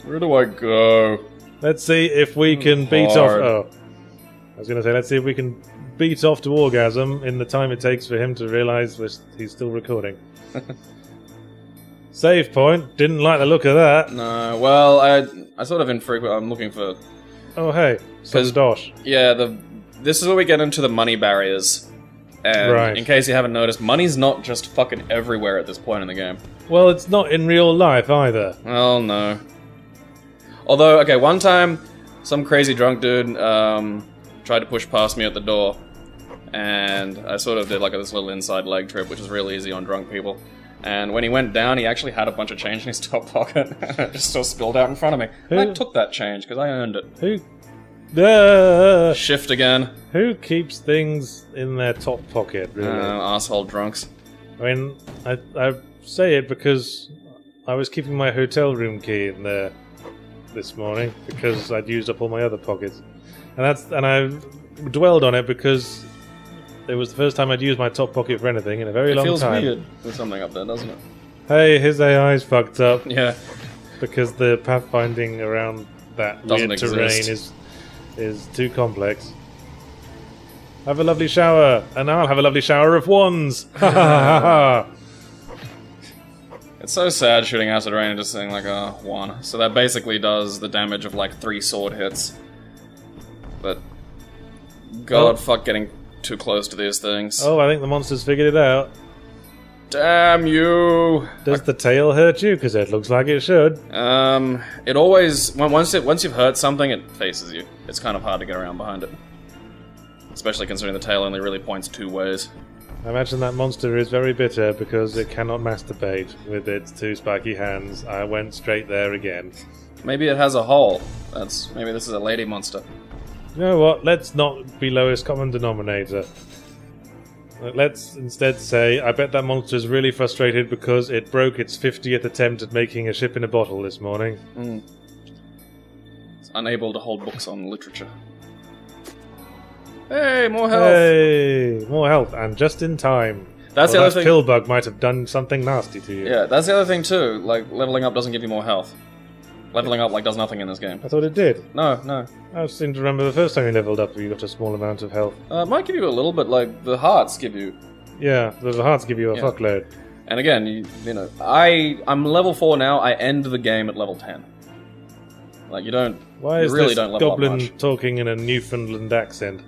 Where do I go? Let's see if we can beat off... Oh. I was going to say, let's see if we can beat off to orgasm in the time it takes for him to realise he's still recording. Save point. Didn't like the look of that. No, well, I sort of infrequent. I'm looking for... Oh, hey. Some dosh. Yeah, this is where we get into the money barriers. And in case you haven't noticed, money's not just fucking everywhere at this point in the game. Well, it's not in real life either. Well, no. Although, okay, one time, some crazy drunk dude tried to push past me at the door. And I sort of did like this little inside leg trip, which is real easy on drunk people. And when he went down, he actually had a bunch of change in his top pocket. And it just sort of spilled out in front of me. And I took that change, because I earned it. Who? Shift again. Who keeps things in their top pocket, really? Asshole drunks. I mean, I say it because I was keeping my hotel room key in there this morning, because I'd used up all my other pockets. And I dwelled on it because it was the first time I'd used my top pocket for anything in a very long time. It feels weird with something up there, doesn't it? Hey, his AI's fucked up. Yeah. Because the pathfinding around that weird terrain is too complex. Have a lovely shower, and I'll have a lovely shower of wands. Ha ha ha! It's so sad shooting acid rain and just saying like, one. So that basically does the damage of like 3 sword hits. But God, fuck getting too close to these things. Oh, I think the monster's figured it out. Damn you! Does the tail hurt you? Because it looks like it should. It always... Once you've hurt something, it faces you. It's kind of hard to get around behind it. Especially considering the tail only really points 2 ways. I imagine that monster is very bitter because it cannot masturbate with its 2 spiky hands. I went straight there again. Maybe it has a hole. Maybe this is a lady monster. You know what? Let's not be lowest common denominator. Let's instead say, I bet that monster is really frustrated because it broke its 50th attempt at making a ship in a bottle this morning. It's unable to hold books on literature. Hey, more health! Hey, more health, and just in time. That's the other thing. Pill bug might have done something nasty to you. Yeah, that's the other thing too. Like, leveling up doesn't give you more health. Leveling up, like, does nothing in this game. I thought it did. No. I seem to remember the first time you leveled up, you got a small amount of health. It might give you a little, but, like, the hearts give you... Yeah, the hearts give you a fuckload. And again, you know, I'm level 4 now, I end the game at level 10. Like, you don't... Why is really this don't level goblin up much. Talking in a Newfoundland accent?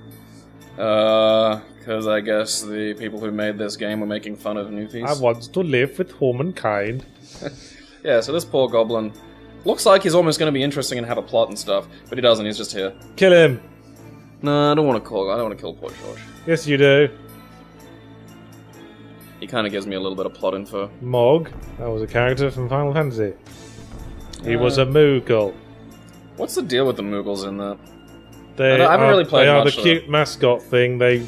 Because I guess the people who made this game were making fun of newfies. I want to live with humankind. Yeah, so this poor goblin... Looks like he's almost going to be interesting and have a plot and stuff, but he doesn't, he's just here. Kill him! No, I don't want to kill poor George. Yes, you do. He kind of gives me a little bit of plot info. Mog, that was a character from Final Fantasy. He was a Moogle. What's the deal with the Moogles in that? I haven't really played much. They are the cute that. mascot thing they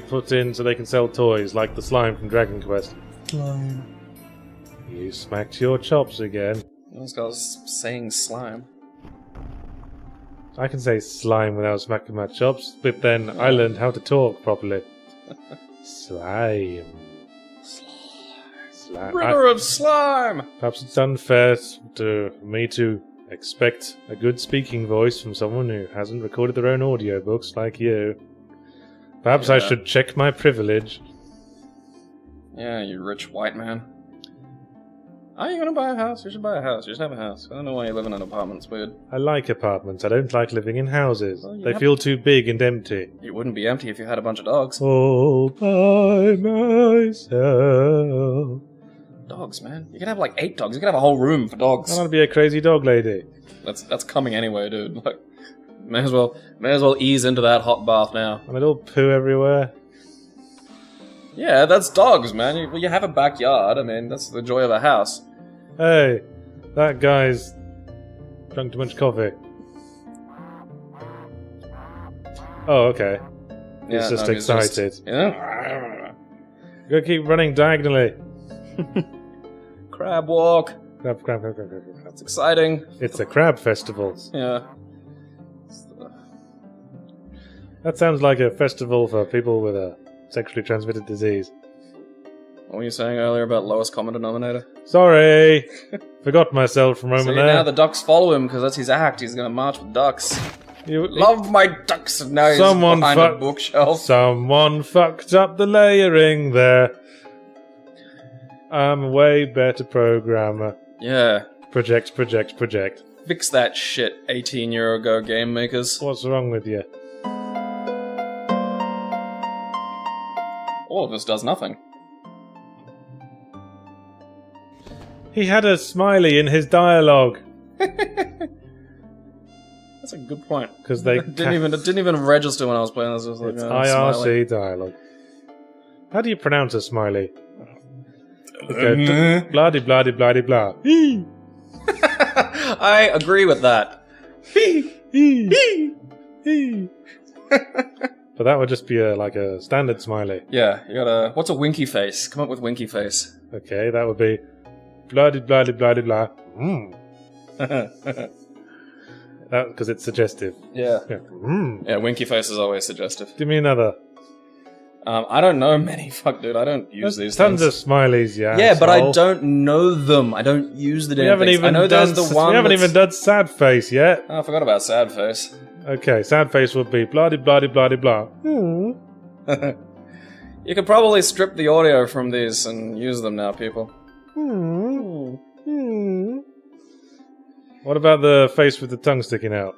put in so they can sell toys, like the slime from Dragon Quest. Slime. You smacked your chops again. This guy's saying slime. I can say slime without smacking my chops, but then I learned how to talk properly. Slime. Slime. River of slime! Perhaps it's unfair to me to expect a good speaking voice from someone who hasn't recorded their own audiobooks like you. Perhaps I should check my privilege. Yeah, you rich white man. Are you gonna buy a house? You should buy a house. You should have a house. I don't know why you live in an apartment. It's weird. I like apartments. I don't like living in houses. Well, they feel too big and empty. It wouldn't be empty if you had a bunch of dogs. All by myself. Dogs, man. You could have like 8 dogs. You could have a whole room for dogs. I want to be a crazy dog lady. That's coming anyway, dude. Like, may as well ease into that hot bath now. And it'll poo everywhere. Yeah, that's dogs, man. You have a backyard. I mean, that's the joy of a house. Hey, that guy's drunk too much coffee. Oh, okay. He's just excited. Yeah. You gotta keep running diagonally. Crab walk. Crab. That's exciting. It's a crab festival. Yeah. That sounds like a festival for people with a sexually transmitted disease. What were you saying earlier about lowest common denominator? Sorry. Forgot myself for a moment See, there. now the ducks follow him because that's his act. He's gonna march with ducks. Love my ducks, and now he's behind a bookshelf. Someone fucked up the layering there. I'm a way better programmer. Yeah. Project. Fix that shit, 18-year-ago game makers. What's wrong with you? All of this does nothing. He had a smiley in his dialogue. That's a good point. Because they it didn't even register when I was playing this. It was like, it's IRC smiley. Dialogue. How do you pronounce a smiley? Okay, blah de blah de blah de blah. I agree with that. But that would just be like a standard smiley. Yeah, you gotta. What's a winky face? Come up with winky face. Okay, that would be blah de blah de blah de blah. That because it's suggestive. Yeah. Yeah, winky face is always suggestive. Give me another. I don't know many. Fuck, dude, I don't use these tons things. of smileys, yeah. Yeah, but I don't know them. I don't use the damn things. I know there's the one. We haven't even done sad face yet. Oh, I forgot about sad face. Okay, sad face would be blah de blah de blah de blah. You could probably strip the audio from these and use them now, people. What about the face with the tongue sticking out?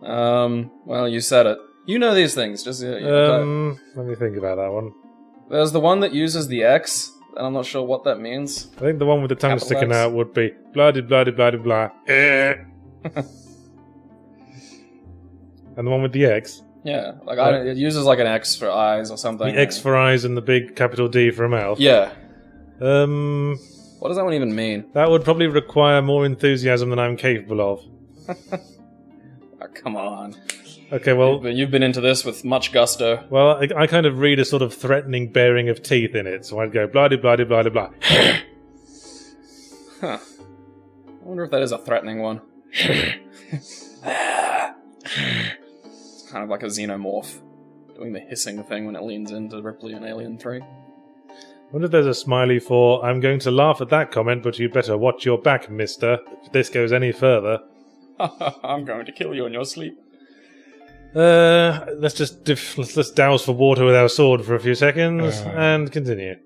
Well, you said it. You know these things, just... let me think about that one. There's the one that uses the X, and I'm not sure what that means. I think the one with the tongue Capital sticking X. out would be blah de blah de blah de blah. And the one with the X? Yeah, like it uses like an X for eyes or something. The X for eyes and the big capital D for a mouth? Yeah. What does that one even mean? That would probably require more enthusiasm than I'm capable of. Oh, come on. Okay, well... You've been into this with much gusto. Well, I kind of read a sort of threatening bearing of teeth in it, so I'd go blah de blah de blah de blah. Huh. I wonder if that is a threatening one. It's kind of like a xenomorph doing the hissing thing when it leans into Ripley in Alien 3. I wonder if there's a smiley for, I'm going to laugh at that comment, but you better watch your back, mister, if this goes any further. I'm going to kill you in your sleep. Let's douse for water with our sword for a few seconds, and continue.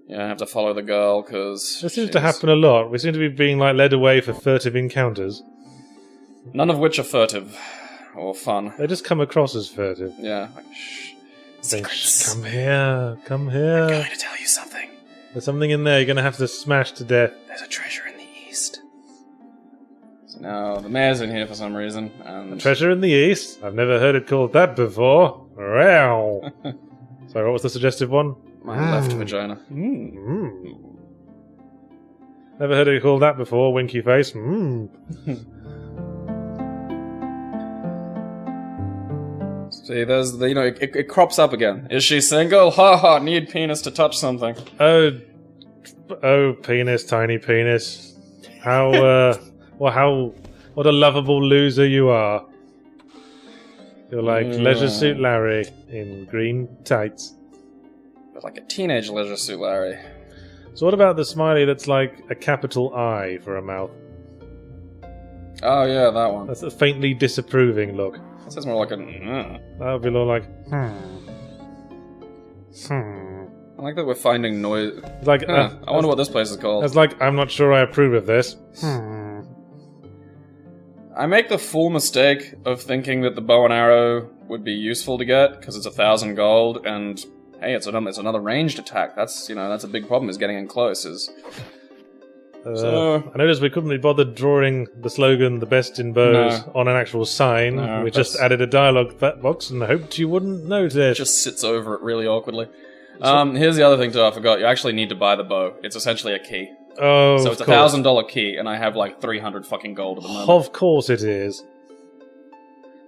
Yeah, I have to follow the girl, because... This seems to happen a lot. We seem to be being, led away for furtive encounters. None of which are furtive. Or fun. They just come across as furtive. Yeah, like, shh. Secrets. Come here, come here. I'm going to tell you something. There's something in there you're going to have to smash to death. There's a treasure in the east. So now the mayor's in here for some reason, and... Treasure in the east? I've never heard it called that before. Wow. Sorry, what was the suggestive one? My left vagina. Never heard it called that before, winky face. See, there's the, it crops up again. Is she single? Ha ha, need penis to touch something. Oh, penis, tiny penis. How, what a lovable loser you are. You're like Leisure Suit Larry in green tights. But like a teenage Leisure Suit Larry. So what about the smiley that's like a capital I for a mouth? Oh yeah, that one. That's a faintly disapproving look. That sounds more like a... That would be more like... I like that we're finding noise... It's like, I wonder what this place is called. It's like, I'm not sure I approve of this. I make the full mistake of thinking that the bow and arrow would be useful to get, because it's 1,000 gold, and hey, it's another ranged attack. That's, that's a big problem, is getting in close, So, I noticed we couldn't be bothered drawing the slogan, the best in bows, on an actual sign. No, we just added a dialogue box and hoped you wouldn't notice. It just sits over it really awkwardly. Here's the other thing too, I forgot. You actually need to buy the bow. It's essentially a key. Oh, so it's $1,000 key, and I have like 300 fucking gold at the moment. Of course it is.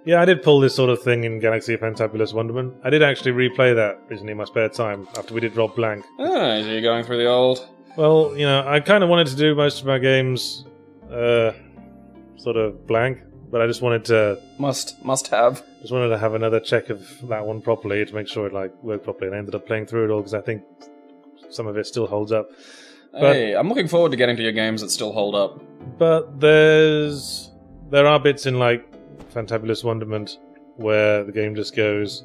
Yeah, I did pull this sort of thing in Galaxy of Fantabulous Wonderment. I did actually replay that recently in my spare time, after we did Rob Blank. Ah, so you're going through the old... Well, I kind of wanted to do most of my games sort of blank, but I just wanted to... Must have. Just wanted to have another check of that one properly to make sure it worked properly, and I ended up playing through it all because I think some of it still holds up. Hey, I'm looking forward to getting to your games that still hold up. But there are bits in like Fantabulous Wonderment where the game just goes,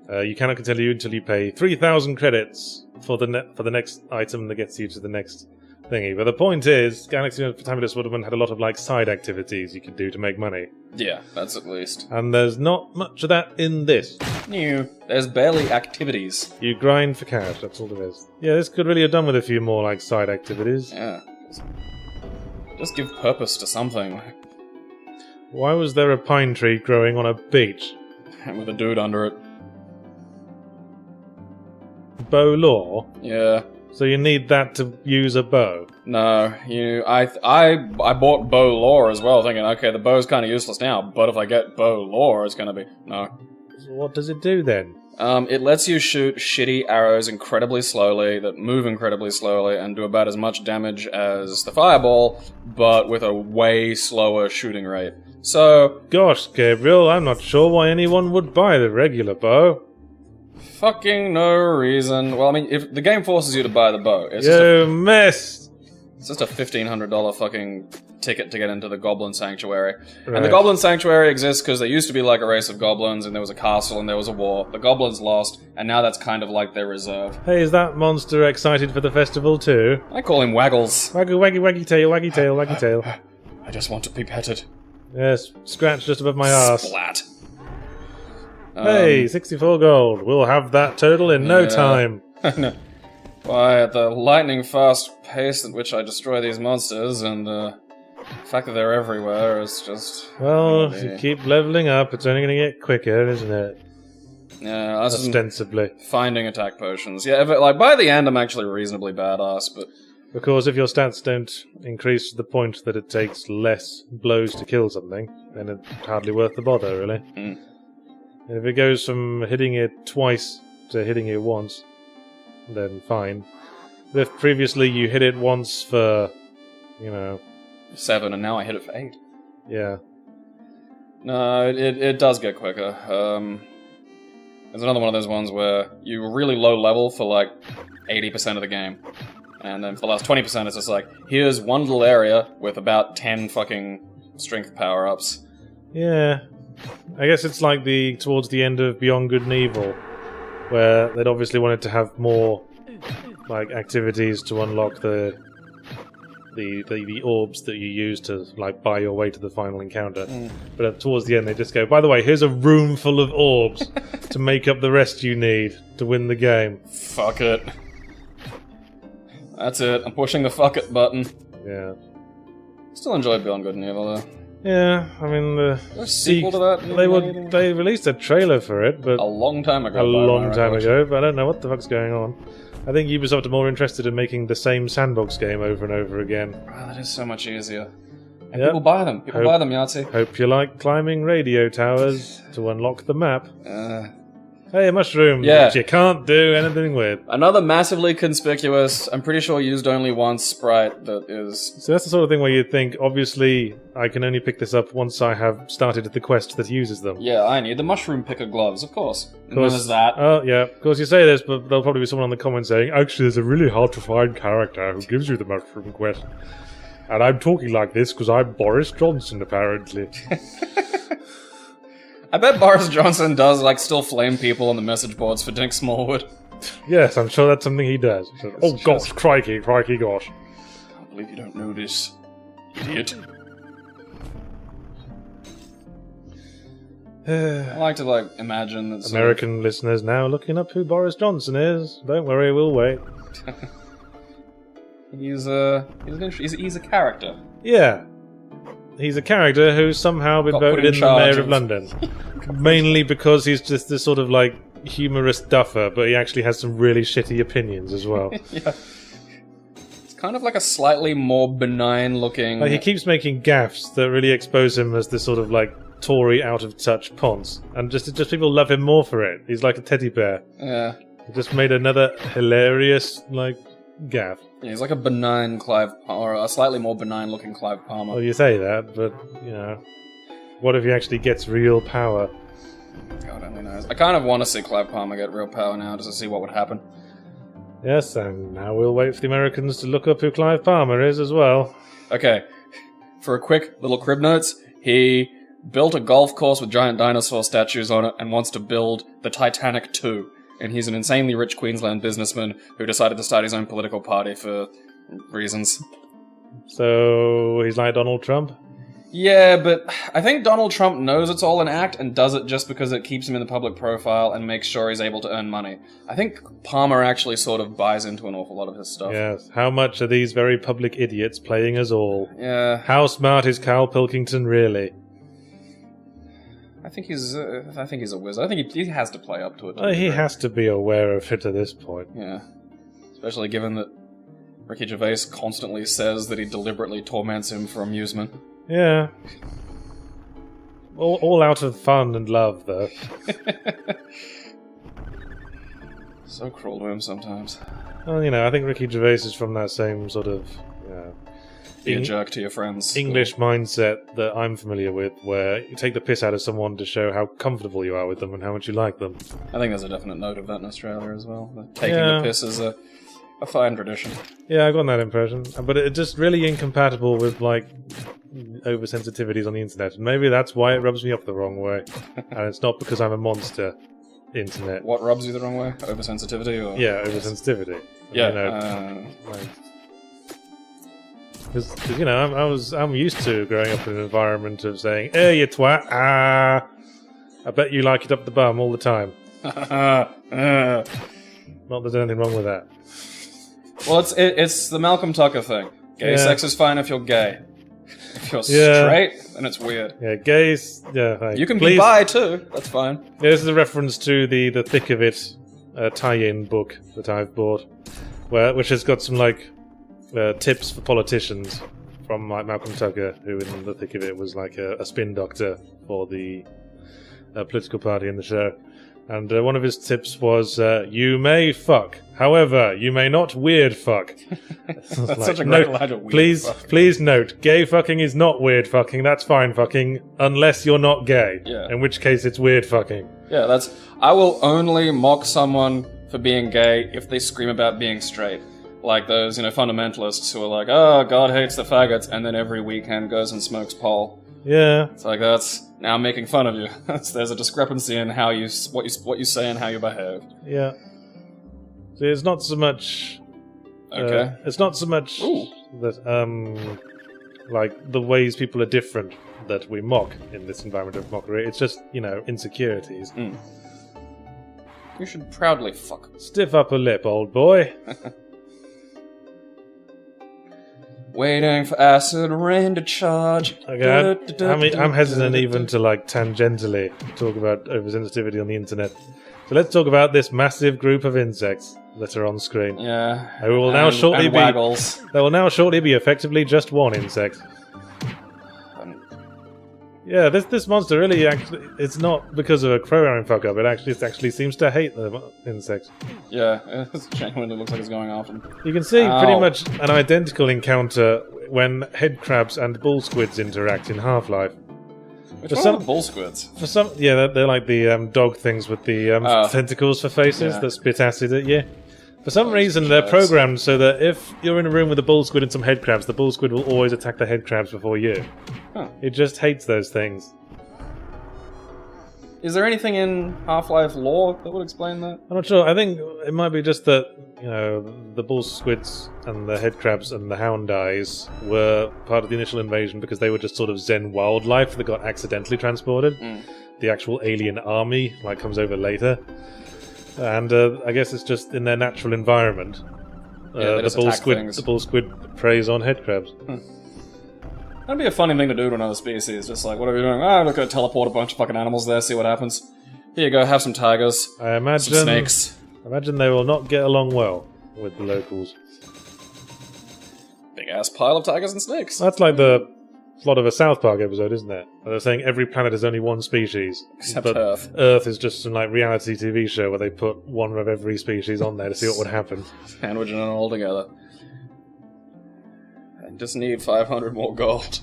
you cannot continue until you pay 3,000 credits for the next item that gets you to the next thingy. But the point is, Galaxy and Fantabulous Wonderment had a lot of like side activities you could do to make money. Yeah, that's at least. And there's not much of that in this. No, there's barely activities. You grind for cash, that's all there is. Yeah, this could really have done with a few more like side activities. Yeah. Just give purpose to something. Why was there a pine tree growing on a beach? And with a dude under it. Bow lore? Yeah. So you need that to use a bow? No, I bought bow lore as well, thinking, okay, the bow's kind of useless now, but if I get bow lore, it's gonna be... No. So what does it do then? It lets you shoot shitty arrows incredibly slowly, that move incredibly slowly, and do about as much damage as the fireball, but with a way slower shooting rate. So... Gosh, Gabriel, I'm not sure why anyone would buy the regular bow. Fucking no reason. Well, I mean, if the game forces you to buy the bow, it's missed! It's just a $1,500 fucking ticket to get into the Goblin Sanctuary. Right. And the Goblin Sanctuary exists because there used to be like a race of goblins, and there was a castle, and there was a war. The goblins lost, and now that's kind of like their reserve. Hey, is that monster excited for the festival too? I call him Waggles. Waggy, waggy, waggy tail, waggy tail, waggy tail. I just want to be petted. Yes, scratch just above my arse. Splat. Hey, 64 gold. We'll have that total in no time. No. Why, at the lightning fast pace at which I destroy these monsters, and the fact that they're everywhere is just... Well, if you keep leveling up, it's only going to get quicker, isn't it? Yeah, that's ostensibly. Finding attack potions. Yeah, like, by the end I'm actually reasonably badass, but... Of course, if your stats don't increase to the point that it takes less blows to kill something, then it's hardly worth the bother, really. Mm. And if it goes from hitting it twice to hitting it once, then fine. But if previously you hit it once for, 7, and now I hit it for 8. Yeah. No, it does get quicker. There's another one of those ones where you're really low level for like 80% of the game. And then for the last 20% it's just like, here's one little area with about 10 fucking strength power-ups. Yeah. I guess it's like towards the end of Beyond Good and Evil, where they'd obviously wanted to have more like activities to unlock the orbs that you use to like buy your way to the final encounter. But towards the end they just go, by the way, here's a room full of orbs to make up the rest you need to win the game. Fuck it. That's it. I'm pushing the fuck it button. Yeah. Still enjoy Beyond Good and Evil though. Yeah, I mean the sequel to that. They released a trailer for it, but a long time ago. But I don't know what the fuck's going on. I think Ubisoft are more interested in making the same sandbox game over and over again. Wow, that is so much easier. And people buy them. People buy them, Yahtzee. Hope you like climbing radio towers to unlock the map. Hey, a mushroom, which you can't do anything with. Another massively conspicuous, I'm pretty sure used only once, sprite that is... So that's the sort of thing where you'd think, obviously, I can only pick this up once I have started the quest that uses them. Yeah, I need the mushroom picker gloves, of course. And then there's that. Oh, yeah, of course you say this, but there'll probably be someone on the comments saying, actually, there's a really hard-to-find character who gives you the mushroom quest. And I'm talking like this because I'm Boris Johnson, apparently. I bet Boris Johnson does, like, still flame people on the message boards for Dink Smallwood. Yes, I'm sure that's something he does. Oh gosh, crikey, gosh. I can't believe you don't know this, idiot. I like to, like, imagine that... American listeners now looking up who Boris Johnson is. Don't worry, we'll wait. He's a character. Yeah. He's a character who's somehow been voted in the Mayor of London. Mainly because he's just this sort of, like, humorous duffer, but he actually has some really shitty opinions as well. Yeah. It's kind of like a slightly more benign looking... Like, he keeps making gaffes that really expose him as this sort of, like, Tory out-of-touch ponce. And just people love him more for it. He's like a teddy bear. Yeah. He just made another hilarious, like, gaff. Yeah, he's like a benign Clive Palmer, or a slightly more benign looking Clive Palmer. Well, you say that, but, what if he actually gets real power? God only knows. I kind of want to see Clive Palmer get real power now, just to see what would happen. Yes, and now we'll wait for the Americans to look up who Clive Palmer is as well. Okay, for a quick little crib notes, he built a golf course with giant dinosaur statues on it and wants to build the Titanic 2. And he's an insanely rich Queensland businessman who decided to start his own political party for reasons. So he's like Donald Trump? Yeah, but I think Donald Trump knows it's all an act and does it just because it keeps him in the public profile and makes sure he's able to earn money. I think Palmer actually sort of buys into an awful lot of his stuff. Yes. How much are these very public idiots playing us all? Yeah. How smart is Carl Pilkington really? I think he's a wizard. I think he has to play up to it. He has to be aware of it at this point. Yeah. Especially given that Ricky Gervais constantly says that he deliberately torments him for amusement. Yeah. All out of fun and love, though. So cruel to him sometimes. Well, you know, I think Ricky Gervais is from that same sort of Be a jerk to your friends. English mindset that I'm familiar with, where you take the piss out of someone to show how comfortable you are with them and how much you like them. I think there's a definite note of that in Australia as well. Taking the piss is a fine tradition. Yeah, I got that impression. But it's just really incompatible with, like, oversensitivities on the internet. And maybe that's why it rubs me up the wrong way. And it's not because I'm a monster, internet. What rubs you the wrong way? Oversensitivity? Or... Yeah, oversensitivity. Yeah. You know, because, you know, I'm used to growing up in an environment of saying, "Hey, you twat, ah, I bet you like it up the bum all the time." Not that there's anything wrong with that. Well, it's the Malcolm Tucker thing. Gay sex is fine if you're gay. If you're straight, then it's weird. Yeah, gays. Yeah, like, you can be bi too. That's fine. Yeah, this is a reference to the Thick of It tie-in book that I've bought, which has got some like tips for politicians from like Malcolm Tucker, who in the thick of it was like a spin doctor for the political party in the show. And one of his tips was, you may fuck. However, you may not weird fuck. That's like, such a great line of weird fuck. Please note, gay fucking is not weird fucking. That's fine fucking, unless you're not gay. Yeah. In which case it's weird fucking. Yeah, I will only mock someone for being gay if they scream about being straight. Like those, fundamentalists who are like, oh, God hates the faggots, and then every weekend goes and smokes pole. Yeah. It's like, that's now making fun of you. There's a discrepancy in how what you say and how you behave. Yeah. See, it's not so much... Okay. It's not so much that, like, the ways people are different that we mock in this environment of mockery. It's just, insecurities. Mm. You should proudly fuck. Stiff upper lip, old boy. Waiting for acid rain to charge. Okay, I'm hesitant even to, like, tangentially talk about oversensitivity on the internet. So let's talk about this massive group of insects that are on screen. Yeah. They will now shortly be... waggles. There will now shortly be effectively just one insect. Yeah, this monster really actually... It's not because of a programming fuck-up, it actually seems to hate the insects. Yeah, it genuinely looks like it's going off them. You can see pretty much an identical encounter when head crabs and bull squids interact in Half-Life. Which one are the bull squids? They're like the dog things with the tentacles for faces that spit acid at you. For some reason, they're programmed so that if you're in a room with a bull squid and some head crabs, the bull squid will always attack the head crabs before you. Huh. It just hates those things. Is there anything in Half-Life lore that would explain that? I'm not sure. I think it might be just that, the bull squids and the head crabs and the hound eyes were part of the initial invasion because they were just sort of Zen wildlife that got accidentally transported. Mm. The actual alien army, comes over later. And I guess it's just in their natural environment. The bull squid preys on head crabs. That'd be a funny thing to do to another species. Just like, what are we doing? I'm gonna teleport a bunch of fucking animals there, see what happens. Here you go, have some tigers. I imagine some snakes. I imagine they will not get along well with the locals. Big ass pile of tigers and snakes. That's like the plot of a South Park episode, isn't it? Where they're saying every planet is only one species. Except but Earth. Earth is just some reality TV show where they put one of every species on there to see what would happen. Sandwiching it all together. I just need 500 more gold.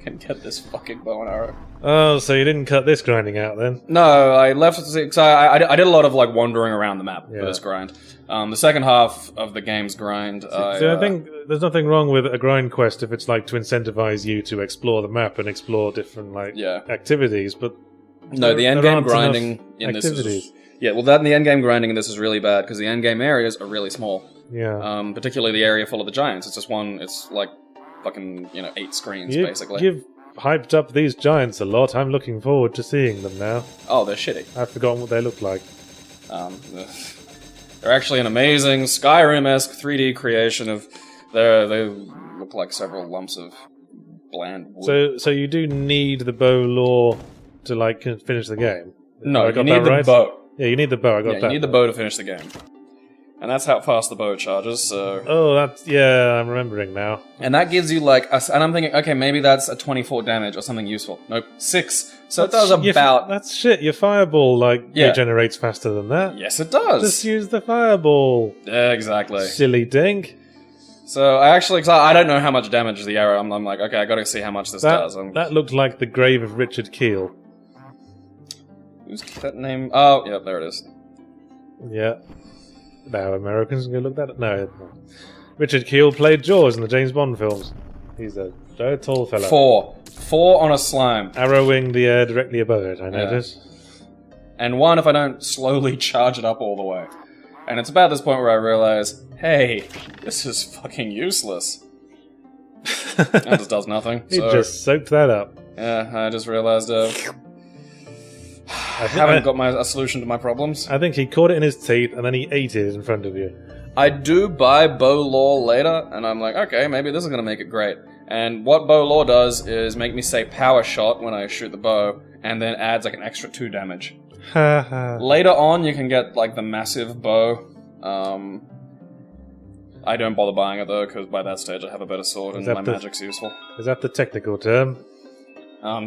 fucking get this fucking bow and arrow. Oh, so you didn't cut this grinding out then? No, I left it because I did a lot of like wandering around the map for this grind. The second half of the game's grind. So I think there's nothing wrong with a grind quest if it's like to incentivize you to explore the map and explore different like activities, but no, the end game grinding in this is the end game grinding in this is really bad because the end game areas are really small. Yeah. Particularly the area full of the giants. It's just one. It's like fucking 8 screens basically. You've hyped up these giants a lot. I'm looking forward to seeing them now. Oh, they're shitty. I've forgotten what they look like. They're actually an amazing Skyrim-esque 3D creation of. They look like several lumps of bland wood. So you do need the bow lore to like finish the game. No, you need the bow. Yeah, you need the bow. I got that. You need the bow to finish the game. And that's how fast the bow charges, so... Oh, I'm remembering now. And that gives you, like, and I'm thinking, okay, maybe that's a 24 damage or something useful. Nope, 6. So it does about... That's shit, your fireball, regenerates faster than that. Yes, it does! Just use the fireball. Yeah, exactly. Silly dink. So, I don't know how much damage the arrow... I'm like, okay, I gotta see how much this does. That looked like the grave of Richard Keel. Who's that name? Oh, yeah, there it is. Yeah. Now Americans can go look that up. No. Richard Keel played Jaws in the James Bond films. He's a very tall fella. 4 on a slime. Arrowing the air directly above it, I notice. And 1 if I don't slowly charge it up all the way. And it's about this point where I realize, hey, this is fucking useless. That just does nothing. He just soaked that up. Yeah, I just realized, I haven't got a solution to my problems. I think he caught it in his teeth and then he ate it in front of you. I do buy bow lore later, and I'm like, okay, maybe this is going to make it great. And what bow lore does is make me say power shot when I shoot the bow, and then adds like an extra 2 damage. Later on, you can get like the massive bow. I don't bother buying it though, because by that stage I have a better sword and my magic's useful. Is that the technical term?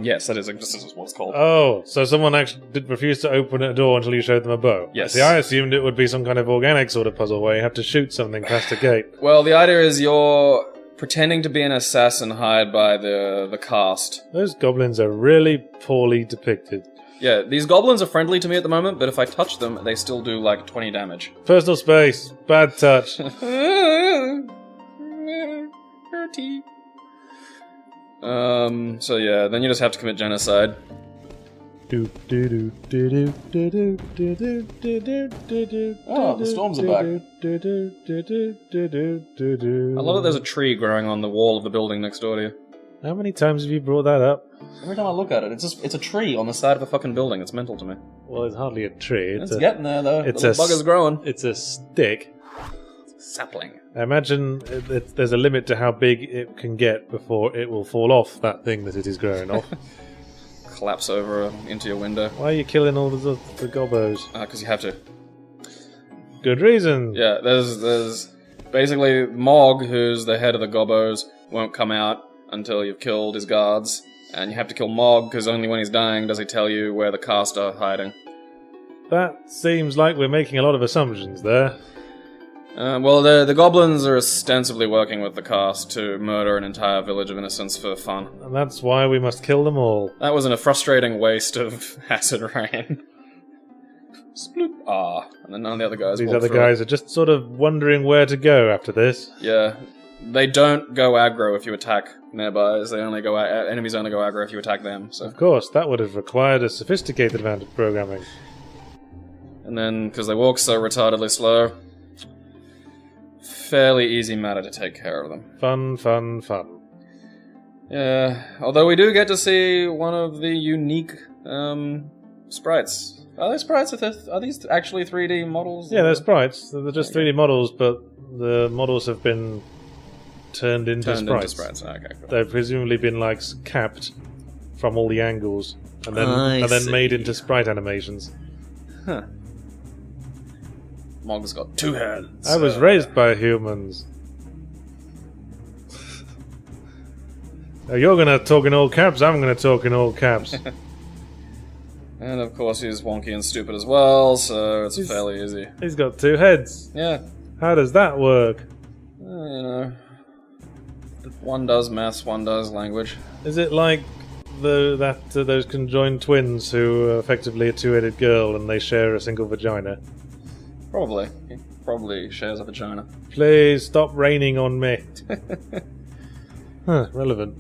Yes, that is. This is what it's called. Oh, so someone actually did refuse to open a door until you showed them a bow. Yes. See, I assumed it would be some kind of organic sort of puzzle where you have to shoot something past a gate. Well, the idea is you're pretending to be an assassin hired by the cast. Those goblins are really poorly depicted. Yeah, these goblins are friendly to me at the moment, but if I touch them, they still do like 20 damage. Personal space. Bad touch. Dirty. So yeah, then you just have to commit genocide. Oh, the storms are back. I love that there's a tree growing on the wall of the building next door to you. How many times have you brought that up? Every time I look at it, it's a tree on the side of a fucking building. It's mental to me. Well, it's hardly a tree. It's getting there, though. It's the bugger's growing. It's a stick. Sapling. I imagine there's a limit to how big it can get before it will fall off that thing that it is growing off. Collapse over into your window. Why are you killing all the gobbos? Because you have to. Good reason. Yeah, there's basically Mog, who's the head of the gobbos, won't come out until you've killed his guards, and you have to kill Mog because only when he's dying does he tell you where the cast are hiding. That seems like we're making a lot of assumptions there. Well, the goblins are ostensibly working with the cast to murder an entire village of innocents for fun. And that's why we must kill them all. That was a frustrating waste of acid rain. Sploop. And then none of the other guys These other guys are just sort of wondering where to go after this. Yeah. They don't go aggro if you attack nearby. They only go enemies only go aggro if you attack them. So. Of course, that would have required a sophisticated amount of programming. And then, because they walk so retardedly slow, fairly easy matter to take care of them. Fun. Yeah, although we do get to see one of the unique sprites. Are they sprites? Are these actually 3D models? Yeah, they're sprites. They're just 3D models, but the models have been turned into sprites. Okay, cool. They've presumably been like capped from all the angles and then made into sprite animations. Huh. Mog's got 2 hands. I was raised by humans. Now you're gonna talk in all caps, I'm gonna talk in all caps. And of course he's wonky and stupid as well, so it's fairly easy. He's got 2 heads. Yeah. How does that work? You know. One does maths, one does language. Is it like those conjoined twins who are effectively a two-headed girl and they share a single vagina? Probably. He probably shares a vagina. Please stop raining on me. Relevant.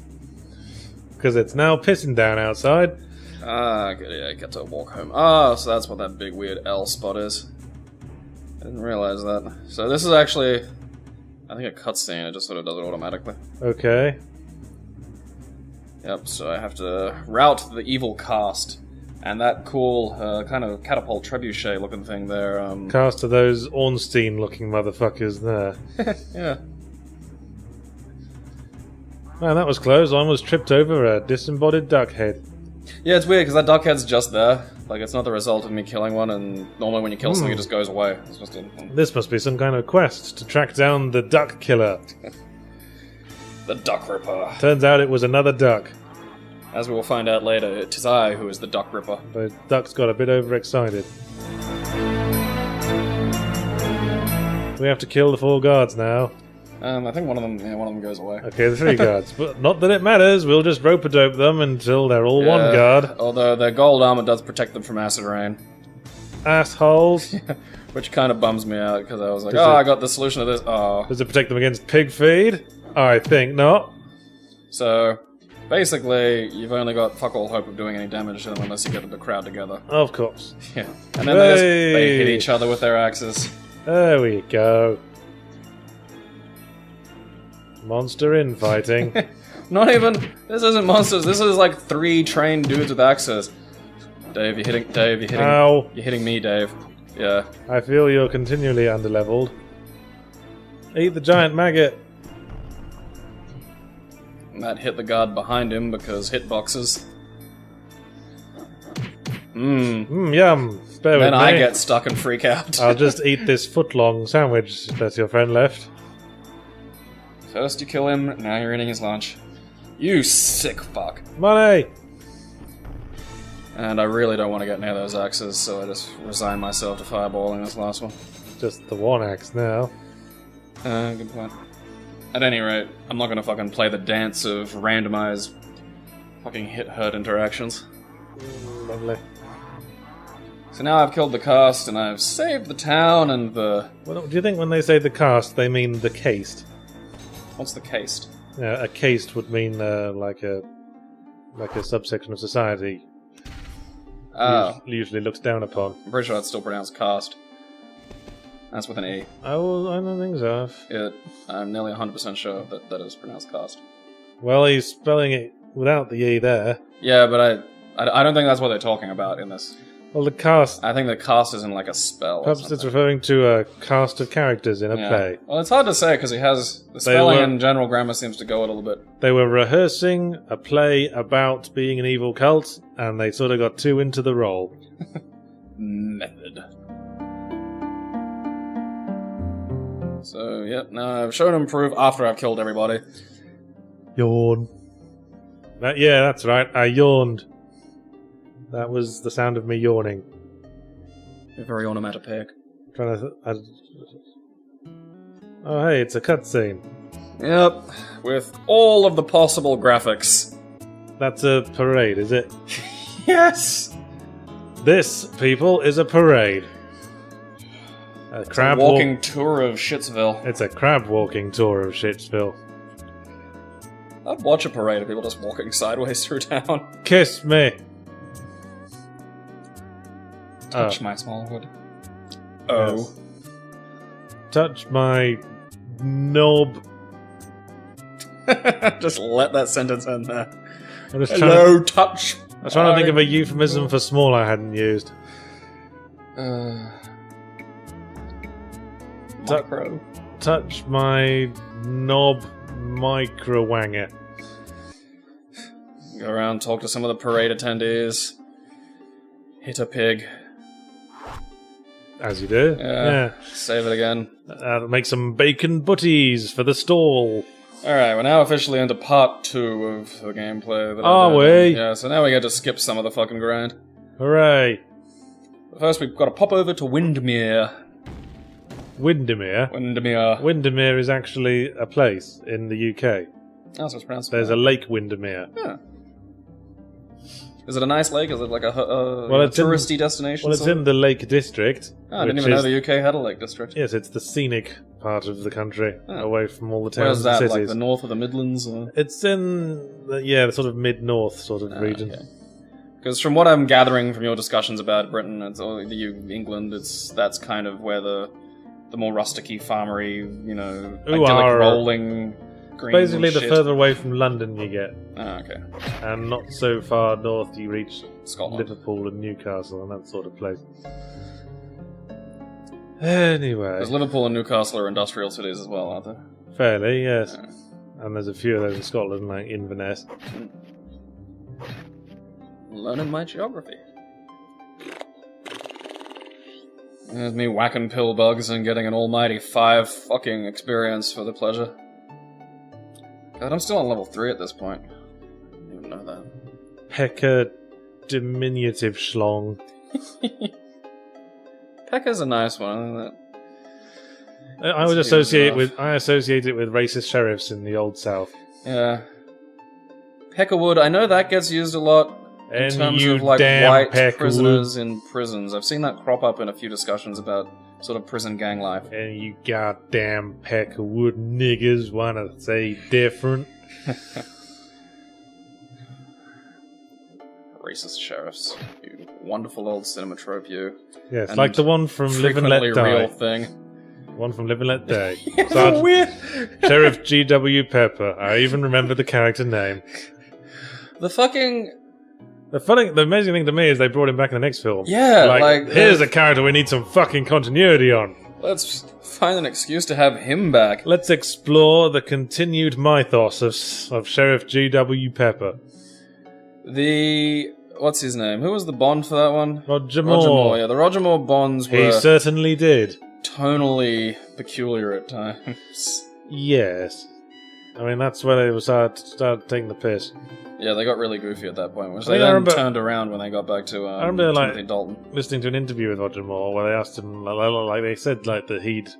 Because it's now pissing down outside. Ah, good. Yeah, I get to walk home. Ah, so that's what that big weird L spot is. I didn't realize that. So this is actually, I think, a cutscene. It just sort of does it automatically. Okay. Yep, so I have to route the evil cast. And that cool kind of catapult trebuchet looking thing there. Cast of those Ornstein looking motherfuckers there. Yeah. Man, that was close. I almost tripped over a disembodied duck head. Yeah, it's weird because that duck head's just there. Like, it's not the result of me killing one, and normally when you kill something, it just goes away. It's just This must be some kind of quest to track down the duck killer. The Duck Ripper. Turns out it was another duck. As we will find out later, it is I who is the Duck Ripper. The ducks got a bit overexcited. We have to kill the 4 guards now. I think one of them goes away. Okay, the 3 guards. But not that it matters, we'll just rope-a-dope them until they're all one guard. Although their gold armor does protect them from acid rain. Assholes. Which kind of bums me out, because I was like, I got the solution to this. Oh. Does it protect them against pig feed? I think not. So, basically, you've only got fuck all hope of doing any damage to them unless you get the crowd together. Of course. Yeah. And then they hit each other with their axes. There we go. Monster infighting. Not even. This isn't monsters. This is like 3 trained dudes with axes. Dave, you're hitting. Ow. You're hitting me, Dave. Yeah. I feel you're continually underleveled. Eat the giant maggot. And that hit the guard behind him because hitboxes. Yum. Bear with Then me. I get stuck and freak out. I'll just eat this foot-long sandwich that your friend left. First you kill him, now you're eating his lunch. You sick fuck. Money! And I really don't want to get near those axes, so I just resign myself to fireballing this last one. Just the 1 axe now. Good point. At any rate, I'm not gonna fucking play the dance of randomized fucking hit-hurt interactions. Lovely. So now I've killed the cast, and I've saved the town, and the... What do you think when they say the cast, they mean the caste? What's the caste? Yeah, a caste would mean like a subsection of society. Oh. Usually looked down upon. I'm pretty sure that's still pronounced cast. That's with an E. I don't think so. I'm nearly 100% sure that is pronounced cast. Well, he's spelling it without the E there. Yeah, but I don't think that's what they're talking about in this. Well, the cast... I think the cast isn't like a spell. Perhaps it's referring to a cast of characters in a play. Well, it's hard to say because he has... The spelling and general grammar seems to go a little bit. They were rehearsing a play about being an evil cult, and they sort of got too into the role. Method. So, yep, now I've shown him proof after I've killed everybody. Yawn. Yeah, that's right, I yawned. That was the sound of me yawning. You're very onomatopoeic. Oh, hey, it's a cutscene. Yep, with all of the possible graphics. That's a parade, is it? Yes! This, people, is a parade. A crab walking tour of Shitsville. It's a crab walking tour of Shitsville. I'd watch a parade of people just walking sideways through town. Kiss me! Touch my Smallwood. Oh. Yes. Touch my knob. Just let that sentence end there. Hello, touch. I was trying to think of a euphemism for small I hadn't used. Micro. Touch my knob microwanger. Go around, talk to some of the parade attendees. Hit a pig. As you do. Yeah. Save it again. Make some bacon butties for the stall. Alright, we're now officially into part 2 of the gameplay. Are we? Yeah, so now we get to skip some of the fucking grind. Hooray. But first we've got to pop over to Windermere. Windermere? Windermere. Windermere is actually a place in the UK. Oh, so it's pronounced. There's a Lake Windermere. Yeah. Is it a nice lake? Is it like a touristy destination? Well, it's in the Lake District. Oh, I didn't even know the UK had a Lake District. Yes, it's the scenic part of the country, away from all the towns Where's that, and cities. like the north of the Midlands? Or? It's in, the sort of mid-north sort of region. Because from what I'm gathering from your discussions about Britain, it's all England, that's kind of where the more rusticy, farmery, idyllic rolling green basically the shit. further away from London you get. Oh, okay. And not so far north you reach Scotland. Liverpool and Newcastle and that sort of place. Anyway. Because Liverpool and Newcastle are industrial cities as well, aren't they? Fairly, yes. Yeah. And there's a few of those in Scotland, like Inverness. Learning my geography. There's me whacking pill bugs and getting an almighty 5 fucking experience for the pleasure. God, I'm still on level 3 at this point. I didn't even know that. Pecker diminutive schlong. Pekka's a nice one, isn't it? I associate it with racist sheriffs in the Old South. Yeah. Peckerwood, I know that gets used a lot in terms of like white prisoners in prisons. I've seen that crop up in a few discussions about sort of prison gang life. And you goddamn Peckerwood niggers wanna say different. Racist sheriffs. You wonderful old cinema trope, you. Yes, like the one from Live and Let Die. Real thing. One from Live and Let Die. So weird. Sheriff G.W. Pepper. I even remember the character name. The amazing thing to me is they brought him back in the next film. Yeah, like here's a character we need some fucking continuity on. Let's find an excuse to have him back. Let's explore the continued mythos of Sheriff G.W. Pepper. What's his name? Who was the Bond for that one? Roger Moore. Yeah, the Roger Moore Bonds were... He certainly did. Tonally peculiar at times. Yes. I mean, that's where they started taking the piss. Yeah, they got really goofy at that point, which they then turned around when they got back to I remember, Timothy Dalton. Listening to an interview with Roger Moore where they asked him, they said that he'd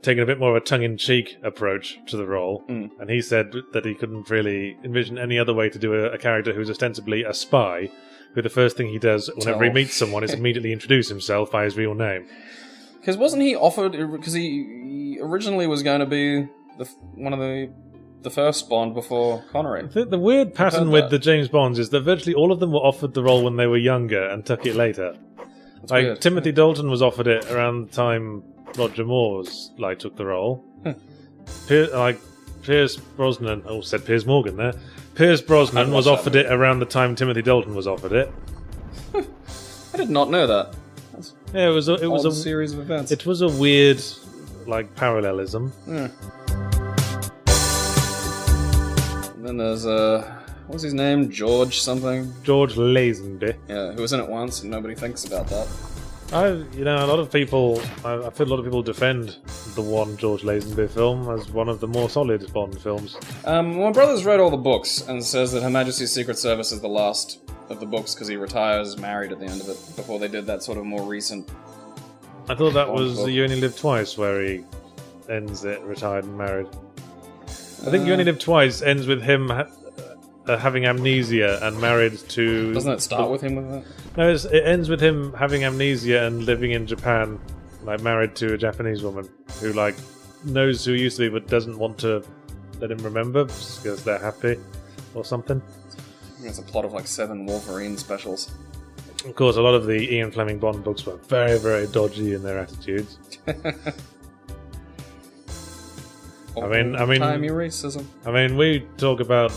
taken a bit more of a tongue-in-cheek approach to the role, and he said that he couldn't really envision any other way to do a character who's ostensibly a spy, who the first thing he does whenever he meets someone is immediately introduce himself by his real name. Because wasn't he offered... Because he originally was going to be one of the first Bond before Connery. The weird pattern with the James Bonds is that virtually all of them were offered the role when they were younger and took it later. That's weird. Timothy Dalton was offered it around the time Roger Moore took the role. Pierce Brosnan... Oh, said Piers Morgan there. Pierce Brosnan was offered it around the time Timothy Dalton was offered it. I did not know that. Yeah, it was a series of events. It was a weird, parallelism. Yeah. And then there's what's his name? George something. George Lazenby. Yeah, who was in it once, and nobody thinks about that. A lot of people. I feel a lot of people defend the one George Lazenby film as one of the more solid Bond films. My brother's read all the books and says that Her Majesty's Secret Service is the last of the books because he retires married at the end of it before they did that sort of more recent. I thought that Bond was book. You Only Live Twice, where he ends it retired and married. I think You Only Live Twice ends with him having amnesia and married to... Doesn't it start with him with that? No, it ends with him having amnesia and living in Japan, married to a Japanese woman who, knows who he used to be but doesn't want to let him remember because they're happy or something. I think it's a plot of 7 Wolverine specials. Of course, a lot of the Ian Fleming Bond books were very, very dodgy in their attitudes. Timey racism. I mean, we talk about,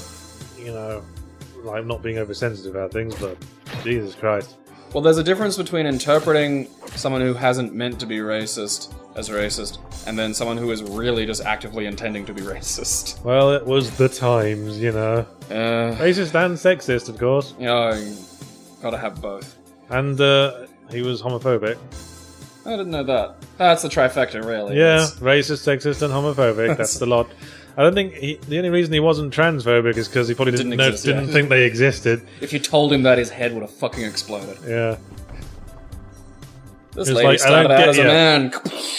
not being oversensitive about things, but Jesus Christ. Well, there's a difference between interpreting someone who hasn't meant to be racist as racist, and then someone who is really just actively intending to be racist. Well, it was the times, Racist and sexist, of course. You gotta have both. And he was homophobic. I didn't know that. That's the trifecta, really. Yeah, racist, sexist, and homophobic. That's the lot. I don't think the only reason he wasn't transphobic is because he probably didn't think they existed. If you told him that, his head would have fucking exploded. Yeah. This lady started out as a man.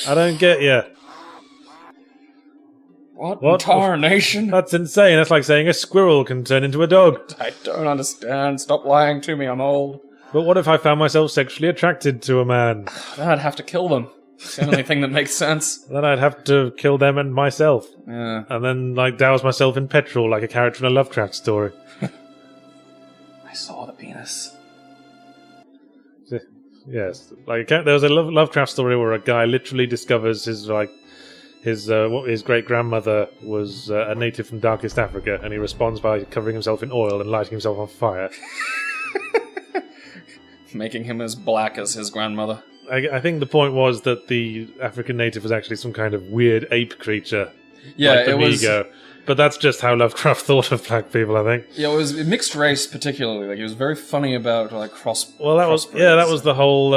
I don't get you. What? Tarnation? That's insane. That's like saying a squirrel can turn into a dog. I don't understand. Stop lying to me, I'm old. But what if I found myself sexually attracted to a man? Then I'd have to kill them. It's the only thing that makes sense. Then I'd have to kill them and myself. Yeah. And then, like, douse myself in petrol like a character in a Lovecraft story. I saw the penis. Yes. Like, there was a Lovecraft story where a guy literally discovers his great-grandmother was a native from Darkest Africa, and he responds by covering himself in oil and lighting himself on fire. Making him as black as his grandmother. I think the point was that the African native was actually some kind of weird ape creature. Yeah, like the it was... Migo. But that's just how Lovecraft thought of black people, I think. Yeah, it was mixed race particularly. Like, he was very funny about, like, Well, that was the whole...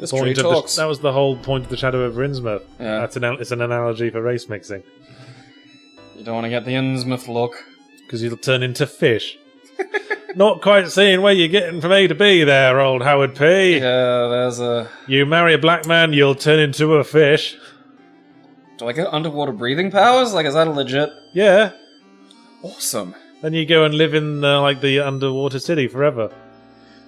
This point tree of talks. that was the whole point of the Shadow of Innsmouth. Yeah. It's an analogy for race mixing. You don't want to get the Innsmouth look. Because you'll turn into fish. Not quite seeing where you're getting from A to B there, old Howard P. Yeah, there's a... You marry a black man, you'll turn into a fish. Do I get underwater breathing powers? Like, is that a legit... Yeah. Awesome. Then you go and live in, the underwater city forever.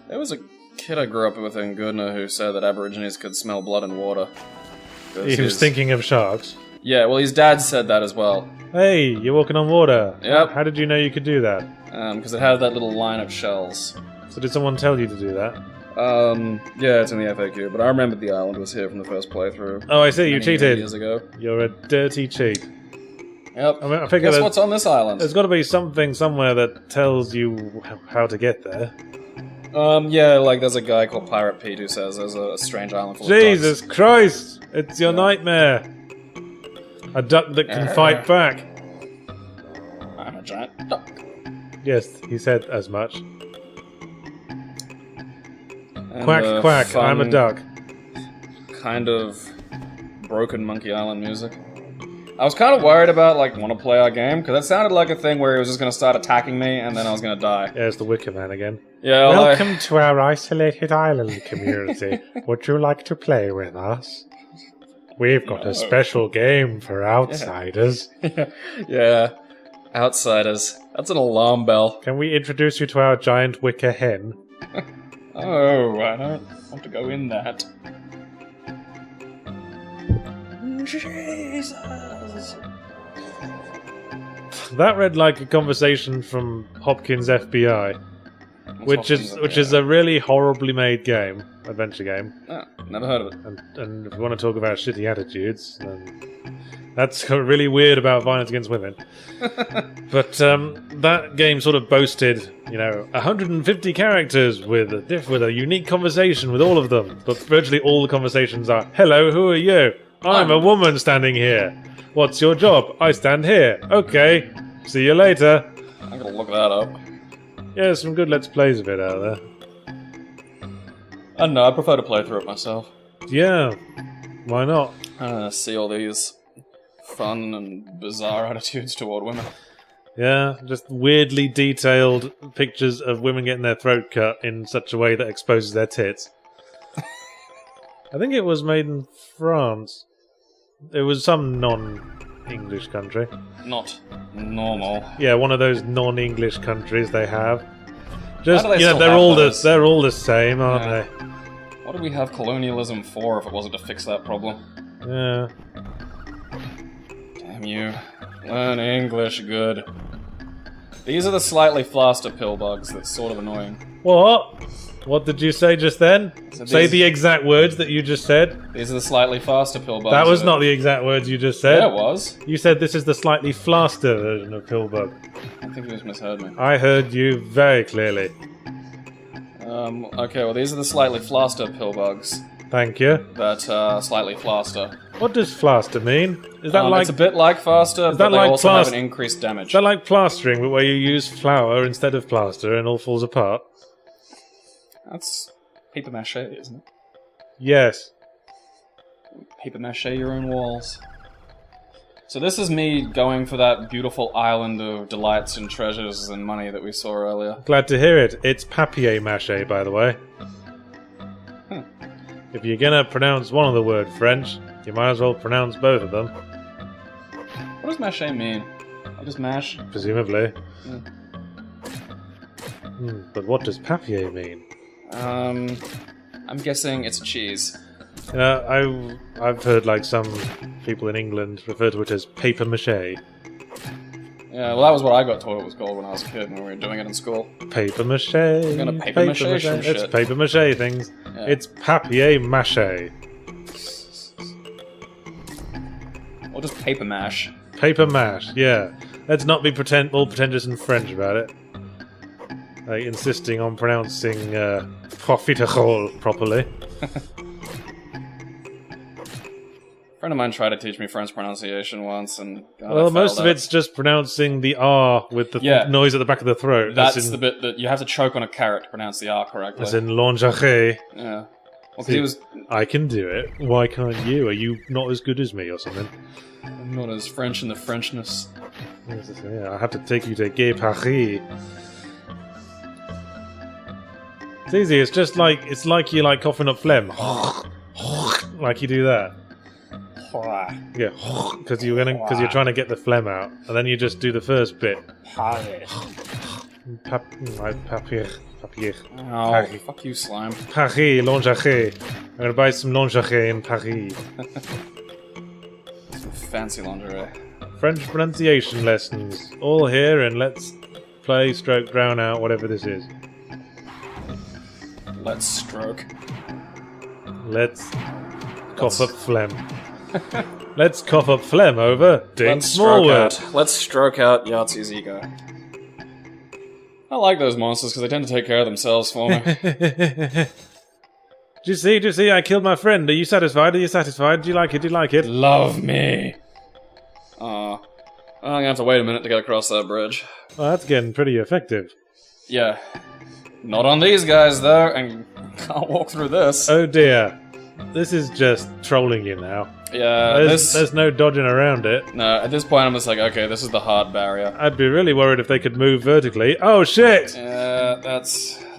There was a kid I grew up with in Goodna who said that Aborigines could smell blood in water. He was thinking of sharks. Yeah, well, his dad said that as well. Hey, you're walking on water. Yep. How did you know you could do that? Because it had that little line of shells. So did someone tell you to do that? Yeah, it's in the FAQ, but I remembered the island was here from the first playthrough. Oh, I see, you many cheated. years ago. You're a dirty cheat. Yep. I mean, I figure Guess what's on this island? There's got to be something somewhere that tells you how to get there. Yeah, like there's a guy called Pirate Pete who says there's a strange island full Jesus of ducks. Christ! It's your nightmare. A duck that can fight back. I'm a giant duck. Yes, he said as much. And Quack, quack, fun, I'm a duck. Kind of broken Monkey Island music. I was kind of worried about, like, want to play our game, because that sounded like a thing where he was just going to start attacking me, and then I was going to die. Yeah, it's the Wicker Man again. Yeah, Welcome to our isolated island community. Would you like to play with us? We've got a special game for outsiders. Yeah. Outsiders. That's an alarm bell. Can we introduce you to our giant wicker hen? Oh, I don't want to go in that. Jesus. That read like a conversation from Hopkins FBI, which is a really horribly made game, adventure game. Oh, never heard of it. And if you want to talk about shitty attitudes, then that's really weird about violence against women. But that game sort of boasted, 150 characters with a unique conversation with all of them. But virtually all the conversations are, "Hello, who are you? I'm a woman standing here. What's your job? I stand here. Okay, see you later." I'm gonna look that up. Yeah, there's some good Let's Plays of it out there. I don't know, I prefer to play through it myself. Yeah, why not? See all these fun and bizarre attitudes toward women. Yeah, just weirdly detailed pictures of women getting their throat cut in such a way that exposes their tits. I think it was made in France. It was some non-English country. Not normal. Yeah, one of those non-English countries they have. Just Why do they still they're have all those? they're all the same, aren't Yeah. they? What did we have colonialism for if it wasn't to fix that problem? Yeah. Damn you. Learn English good. These are the slightly faster pill bugs that's sort of annoying. What? What did you say just then? So Say these- the exact words that you just said. These are the slightly faster pill bugs. That was not the exact words you just said. Yeah, it was. You said this is the slightly faster version of Pillbug. I think you just misheard me. I heard you very clearly. Okay, well these are the slightly faster pill bugs. Thank you. That are slightly faster. What does flaster mean? Is that It's a bit like faster, but that they like also have an plast- increased damage. is that like plastering, but where you use flour instead of plaster and all falls apart? That's paper mache, isn't it? Yes. Paper mache your own walls. So this is me going for that beautiful island of delights and treasures and money that we saw earlier. Glad to hear it. It's papier-mâché, by the way. If you're gonna pronounce one of the word French, you might as well pronounce both of them. What does mache mean? I just mash? Presumably. Yeah. But what does papier mean? I'm guessing it's cheese. I've heard like some people in England refer to it as paper mache. Yeah, well that was what I got told it was called when I was a kid and we were doing it in school. Paper mache. I'm gonna paper mache some shit. It's paper mache things. Yeah. It's papier mache. Or just paper mash. Paper mash, yeah. Let's not be all pretentious and French about it. Insisting on pronouncing profiterole properly. A friend of mine tried to teach me French pronunciation once, and well, most of it's just pronouncing the R with the noise at the back of the throat. That's the bit that you have to choke on a carrot to pronounce the R correctly. As in lingerie. Yeah. Well, See, I can do it. Why can't you? Are you not as good as me or something? I'm not as French in the Frenchness. Yeah, I have to take you to Gay Paris. It's easy. It's like you like coughing up phlegm. Like you do that. Yeah, because you're trying to get the phlegm out, and then you just do the first bit. Papier. Oh, fuck you, slime. Paris, lingerie. I'm gonna buy some lingerie in Paris. Some fancy lingerie. French pronunciation lessons. All here, and let's play, stroke, drown out, whatever this is. Let's stroke. Let's cough up phlegm. Let's cough up phlegm over Dink Smallwood. Let's stroke out Yahtzee's ego. I like those monsters because they tend to take care of themselves for me. Do you see? I killed my friend. Are you satisfied? Do you like it? Do you like it? Love me. I'm gonna have to wait a minute to get across that bridge. Well, that's getting pretty effective. Yeah. Not on these guys, though, and can't walk through this. Oh dear. This is just trolling you now. Yeah, there's no dodging around it. No, at this point I'm just like, okay, this is the hard barrier. I'd be really worried if they could move vertically. Oh shit! Yeah,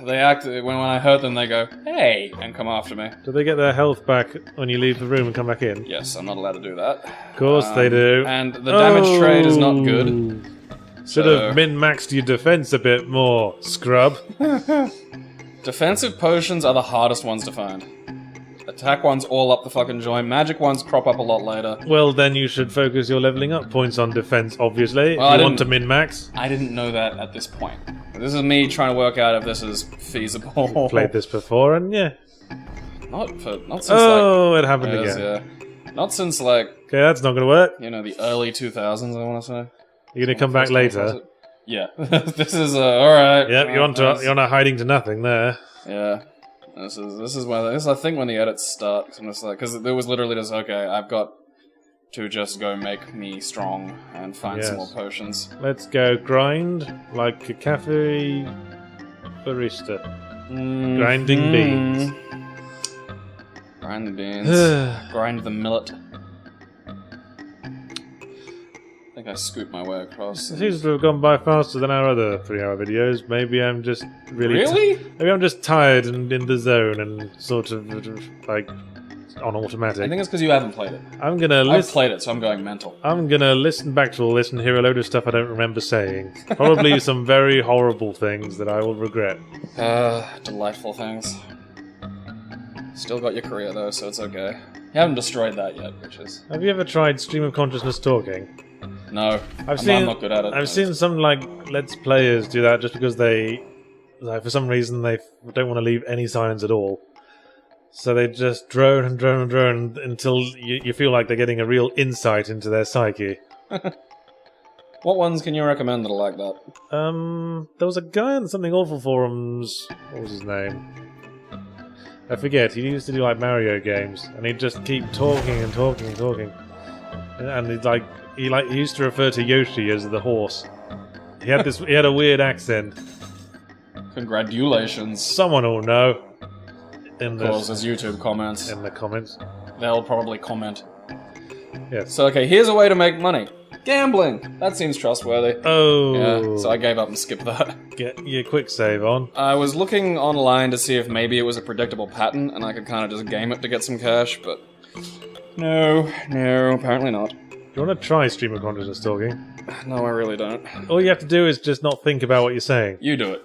they act when I hurt them they go, hey, and come after me. Do they get their health back when you leave the room and come back in? Yes, I'm not allowed to do that. Of course they do. And the damage trade is not good. Should have min-maxed your defense a bit more, scrub. Defensive potions are the hardest ones to find. Attack ones all up the fucking joint. Magic ones crop up a lot later. Well, then you should focus your leveling up points on defense, obviously, well, if you want to min-max. I didn't know that at this point. This is me trying to work out if this is feasible. You've played this before, and yeah. Not since it happened again. Yeah. Not since like... Okay, that's not gonna work. You know, the early 2000s, I want to say. You're gonna come back later? Yeah. This is, alright. Yep, you're not hiding to nothing there. Yeah. This is I think when the edits start, cause I'm just like, because there was literally just, okay, I've got to just go make me strong and find some more potions. Let's go grind like a cafe barista. Grinding beans. Grind the beans. Grind the millet. I think I scooped my way across. It seems to have gone by faster than our other 3-hour videos. Maybe I'm just really... maybe I'm just tired and in the zone and sort of like on automatic. I think it's because you haven't played it. I've played it, so I'm going mental. I'm gonna listen back to all this and hear a load of stuff I don't remember saying. Probably some very horrible things that I will regret. Delightful things. Still got your career though, so it's okay. You haven't destroyed that yet, which is... Have you ever tried stream of consciousness talking? No, I'm not good at it. I've seen some like Let's Players do that just because they, like, for some reason, they don't want to leave any silence at all. So they just drone and drone and drone until you feel like they're getting a real insight into their psyche. What ones can you recommend that are like that? There was a guy on Something Awful forums. What was his name? I forget. He used to do like Mario games, and he'd just keep talking and talking and talking. And he'd like. He used to refer to Yoshi as the horse. He had a weird accent. Congratulations. Someone will know. Of course, there's YouTube comments. In the comments. They'll probably comment. Yes. So, okay, here's a way to make money. Gambling! That seems trustworthy. Oh. Yeah, so I gave up and skipped that. Get your quick save on. I was looking online to see if maybe it was a predictable pattern and I could kind of just game it to get some cash, but... No, apparently not. Do you want to try stream of consciousness talking? No, I really don't. All you have to do is just not think about what you're saying. You do it.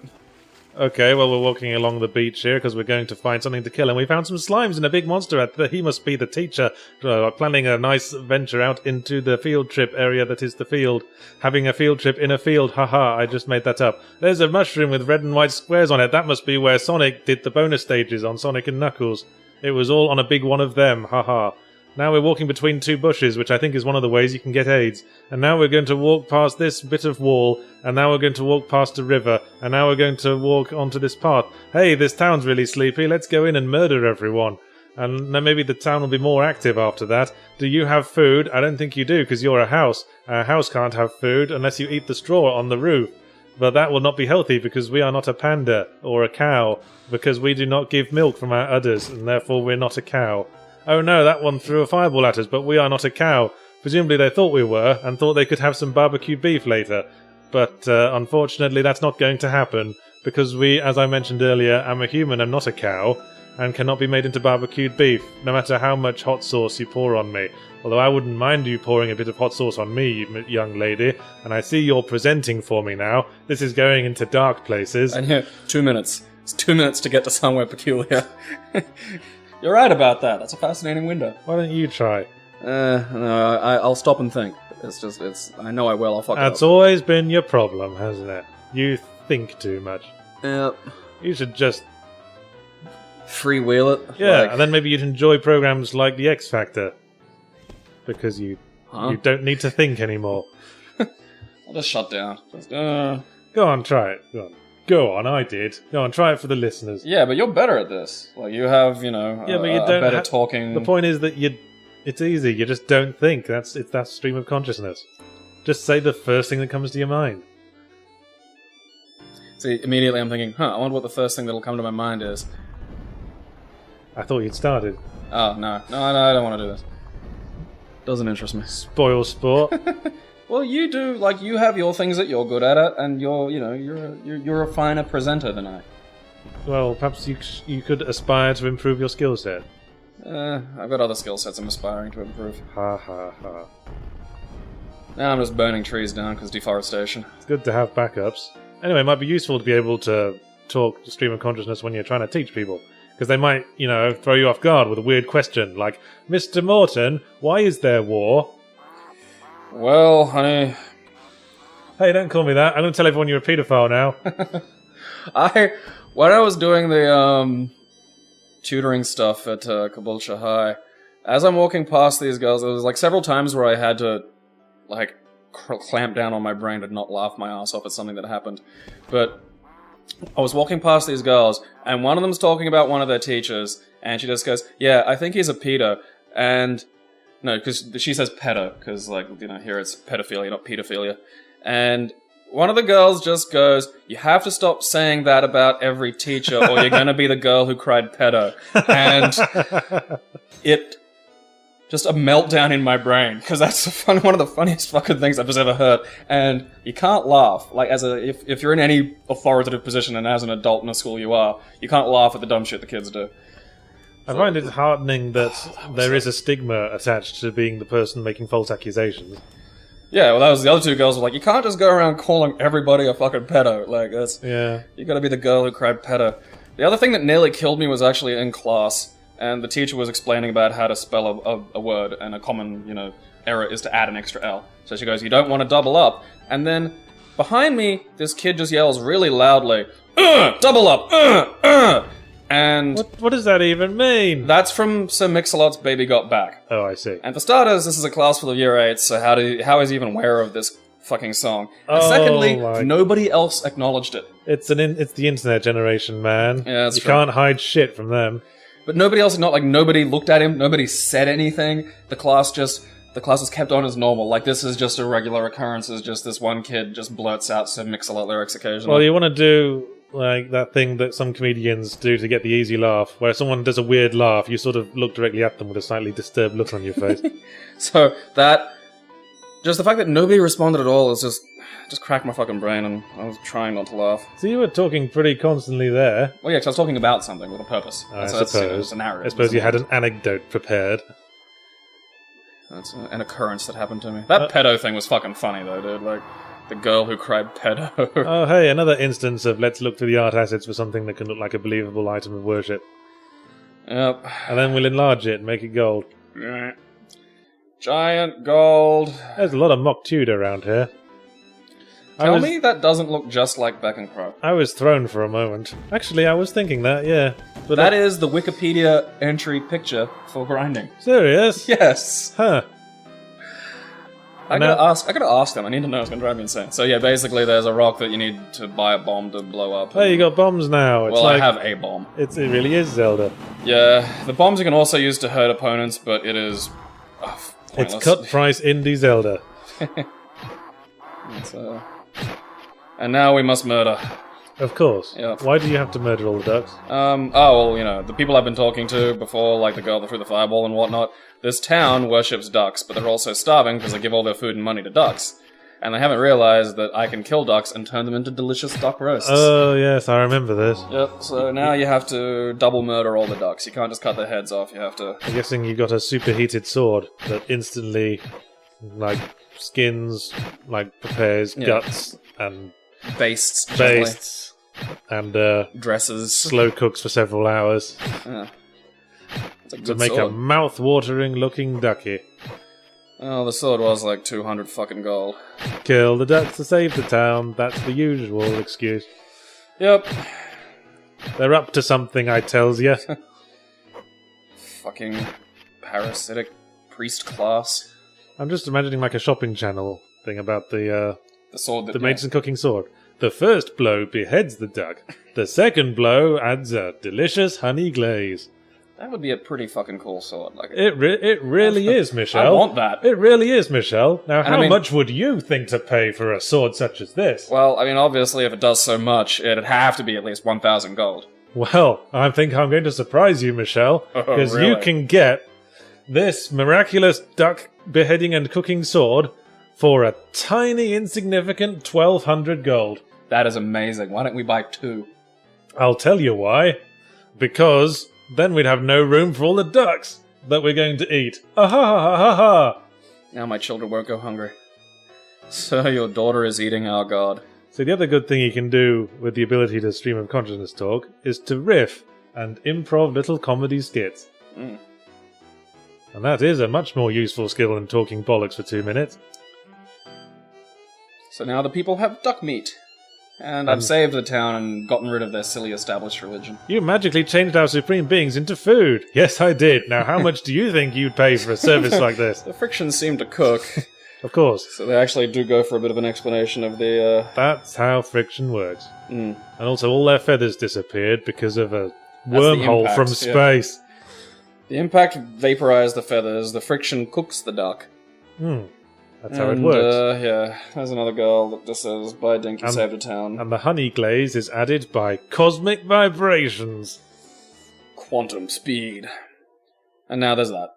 Okay, well, we're walking along the beach here because we're going to find something to kill, and we found some slimes and a big monster. He must be the teacher, planning a nice venture out into the field trip area that is the field. Having a field trip in a field, haha, I just made that up. There's a mushroom with red and white squares on it. That must be where Sonic did the bonus stages on Sonic and Knuckles. It was all on a big one of them, haha. Now we're walking between two bushes, which I think is one of the ways you can get AIDS. And now we're going to walk past this bit of wall, and now we're going to walk past a river, and now we're going to walk onto this path. Hey, this town's really sleepy, let's go in and murder everyone. And then maybe the town will be more active after that. Do you have food? I don't think you do, because you're a house. A house can't have food unless you eat the straw on the roof. But that will not be healthy, because we are not a panda, or a cow, because we do not give milk from our udders, and therefore we're not a cow. Oh no, that one threw a fireball at us, but we are not a cow. Presumably they thought we were, and thought they could have some barbecue beef later. But unfortunately that's not going to happen, because we, as I mentioned earlier, am a human and not a cow, and cannot be made into barbecued beef, no matter how much hot sauce you pour on me. Although I wouldn't mind you pouring a bit of hot sauce on me, young lady, and I see you're presenting for me now. This is going into dark places. And here, 2 minutes. It's 2 minutes to get to somewhere peculiar. You're right about that. That's a fascinating window. Why don't you try? No, I'll stop and think. I know I will. I'll fuck it up. That's always been your problem, hasn't it? You think too much. Yep. You should just freewheel it. Yeah, and then maybe you'd enjoy programs like The X Factor. Because you don't need to think anymore. I'll just shut down. Go on, try it. Go on, I did. Go on, try it for the listeners. Yeah, but you're better at this. Like, you have, but you don't better talking... The point is that it's easy, you just don't think. It's that stream of consciousness. Just say the first thing that comes to your mind. See, immediately I'm thinking, I wonder what the first thing that'll come to my mind is. I thought you'd started. Oh, no, I don't want to do this. Doesn't interest me. Spoil sport. Well, you do, you have your things that you're good at it, and you're a finer presenter than I. Well, perhaps you could aspire to improve your skill set. I've got other skill sets I'm aspiring to improve. Ha ha ha. Now I'm just burning trees down because deforestation. It's good to have backups. Anyway, it might be useful to be able to talk stream of consciousness when you're trying to teach people. Because they might, throw you off guard with a weird question, like, Mr. Morton, why is there war? Well, honey... Hey, don't call me that. I'm going to tell everyone you're a paedophile now. When I was doing the, tutoring stuff at, Caboolture High, as I'm walking past these girls, there was, several times where I had to, clamp down on my brain to not laugh my ass off at something that happened. But I was walking past these girls, and one of them's talking about one of their teachers, and she just goes, yeah, I think he's a pedo, and... No, because she says pedo, because, here it's pedophilia, not pedophilia. And one of the girls just goes, you have to stop saying that about every teacher, or you're going to be the girl who cried pedo. And it... Just a meltdown in my brain, because that's one of the funniest fucking things I've just ever heard. And you can't laugh. If you're in any authoritative position, and as an adult in a school you can't laugh at the dumb shit the kids do. I find it heartening that there is a stigma attached to being the person making false accusations. Yeah, well, that was the other two girls were like, you can't just go around calling everybody a fucking pedo. That's... Yeah. You gotta be the girl who cried pedo. The other thing that nearly killed me was actually in class, and the teacher was explaining about how to spell a word, and a common, error is to add an extra L. So she goes, you don't want to double up. And then, behind me, this kid just yells really loudly, double up, And... What does that even mean? That's from Sir Mix-a-Lot's Baby Got Back. Oh, I see. And for starters, this is a class full of Year 8s, so how is he even aware of this fucking song? And secondly, nobody else acknowledged it. It's the internet generation, man. Yeah, that's You true. can't hide shit from them. But nobody else, nobody looked at him, nobody said anything. The class just kept on as normal. This is just a regular occurrence. It's just this one kid just blurts out Sir Mix-a-Lot lyrics occasionally. Well, you want to do... that thing that some comedians do to get the easy laugh, where someone does a weird laugh, you sort of look directly at them with a slightly disturbed look on your face. So just the fact that nobody responded at all is just cracked my fucking brain, and I was trying not to laugh. So you were talking pretty constantly there. Well, yeah, because I was talking about something with a purpose. I suppose. That's a narrative. I suppose you had an anecdote prepared. That's an occurrence that happened to me. That pedo thing was fucking funny, though, dude. Like, the girl who cried pedo. Oh, hey, another instance of let's look through the art assets for something that can look like a believable item of worship. Yep. And then we'll enlarge it and make it gold. Giant gold. There's a lot of mock Tudor around here. Tell me that doesn't look just like Beckencroft. I was thrown for a moment. Actually, I was thinking that, yeah. But that is the Wikipedia entry picture for grinding. Serious? Yes. Huh. I gotta ask them. I need to know. It's gonna drive me insane. So yeah, basically, there's a rock that you need to buy a bomb to blow up. Hey, you got bombs now. It's well, like, I have a bomb. It really is Zelda. Yeah, the bombs you can also use to hurt opponents, but it is pointless. It's cut price indie Zelda. And now we must murder. Of course. Yep. Why do you have to murder all the ducks? Well, you know, the people I've been talking to before, like the girl that threw the fireball and whatnot, this town worships ducks, but they're also starving because they give all their food and money to ducks. And they haven't realized that I can kill ducks and turn them into delicious duck roasts. Oh, yes, I remember this. Yep, so now you have to double murder all the ducks. You can't just cut their heads off, you have to... I'm guessing you got a superheated sword that instantly, like, skins, like, prepares guts and... Bastes. And, dresses. Slow cooks for several hours. Yeah. To make a mouth-watering looking ducky. Oh, the sword was like 200 fucking gold. Kill the ducks to save the town. That's the usual excuse. Yep. They're up to something, I tells ya. Fucking parasitic priest class. I'm just imagining like a shopping channel thing about the sword that... the maid's cooking sword. The first blow beheads the duck. The second blow adds a delicious honey glaze. That would be a pretty fucking cool sword. Like it really is, Michelle. I want that. It really is, Michelle. Now, how I mean, much would you think to pay for a sword such as this? Well, I mean, obviously, if it does so much, it'd have to be at least 1,000 gold. Well, I think I'm going to surprise you, Michelle, because really? you can get this miraculous duck beheading and cooking sword for a tiny, insignificant 1,200 gold. That is amazing. Why don't we buy 2? I'll tell you why. Because then we'd have no room for all the ducks that we're going to eat. Ah ha ha ha ha! Now my children won't go hungry. So your daughter is eating our god. So the other good thing you can do with the ability to stream of consciousness talk is to riff and improv little comedy skits. And that is a much more useful skill than talking bollocks for 2 minutes. So now the people have duck meat. And I've saved the town and gotten rid of their silly established religion. You magically changed our supreme beings into food. Yes, I did. Now, how much do you think you'd pay for a service like this? The frictions seem to cook. Of course. So they actually do go for a bit of an explanation of the... That's how friction works. And also all their feathers disappeared because of a wormhole from space. Yeah. The impact vaporized the feathers, the friction cooks the duck. That's how it works. Yeah, there's another girl that just says, "Buy Dinky, save the town." And the honey glaze is added by cosmic vibrations. Quantum speed. And now there's that.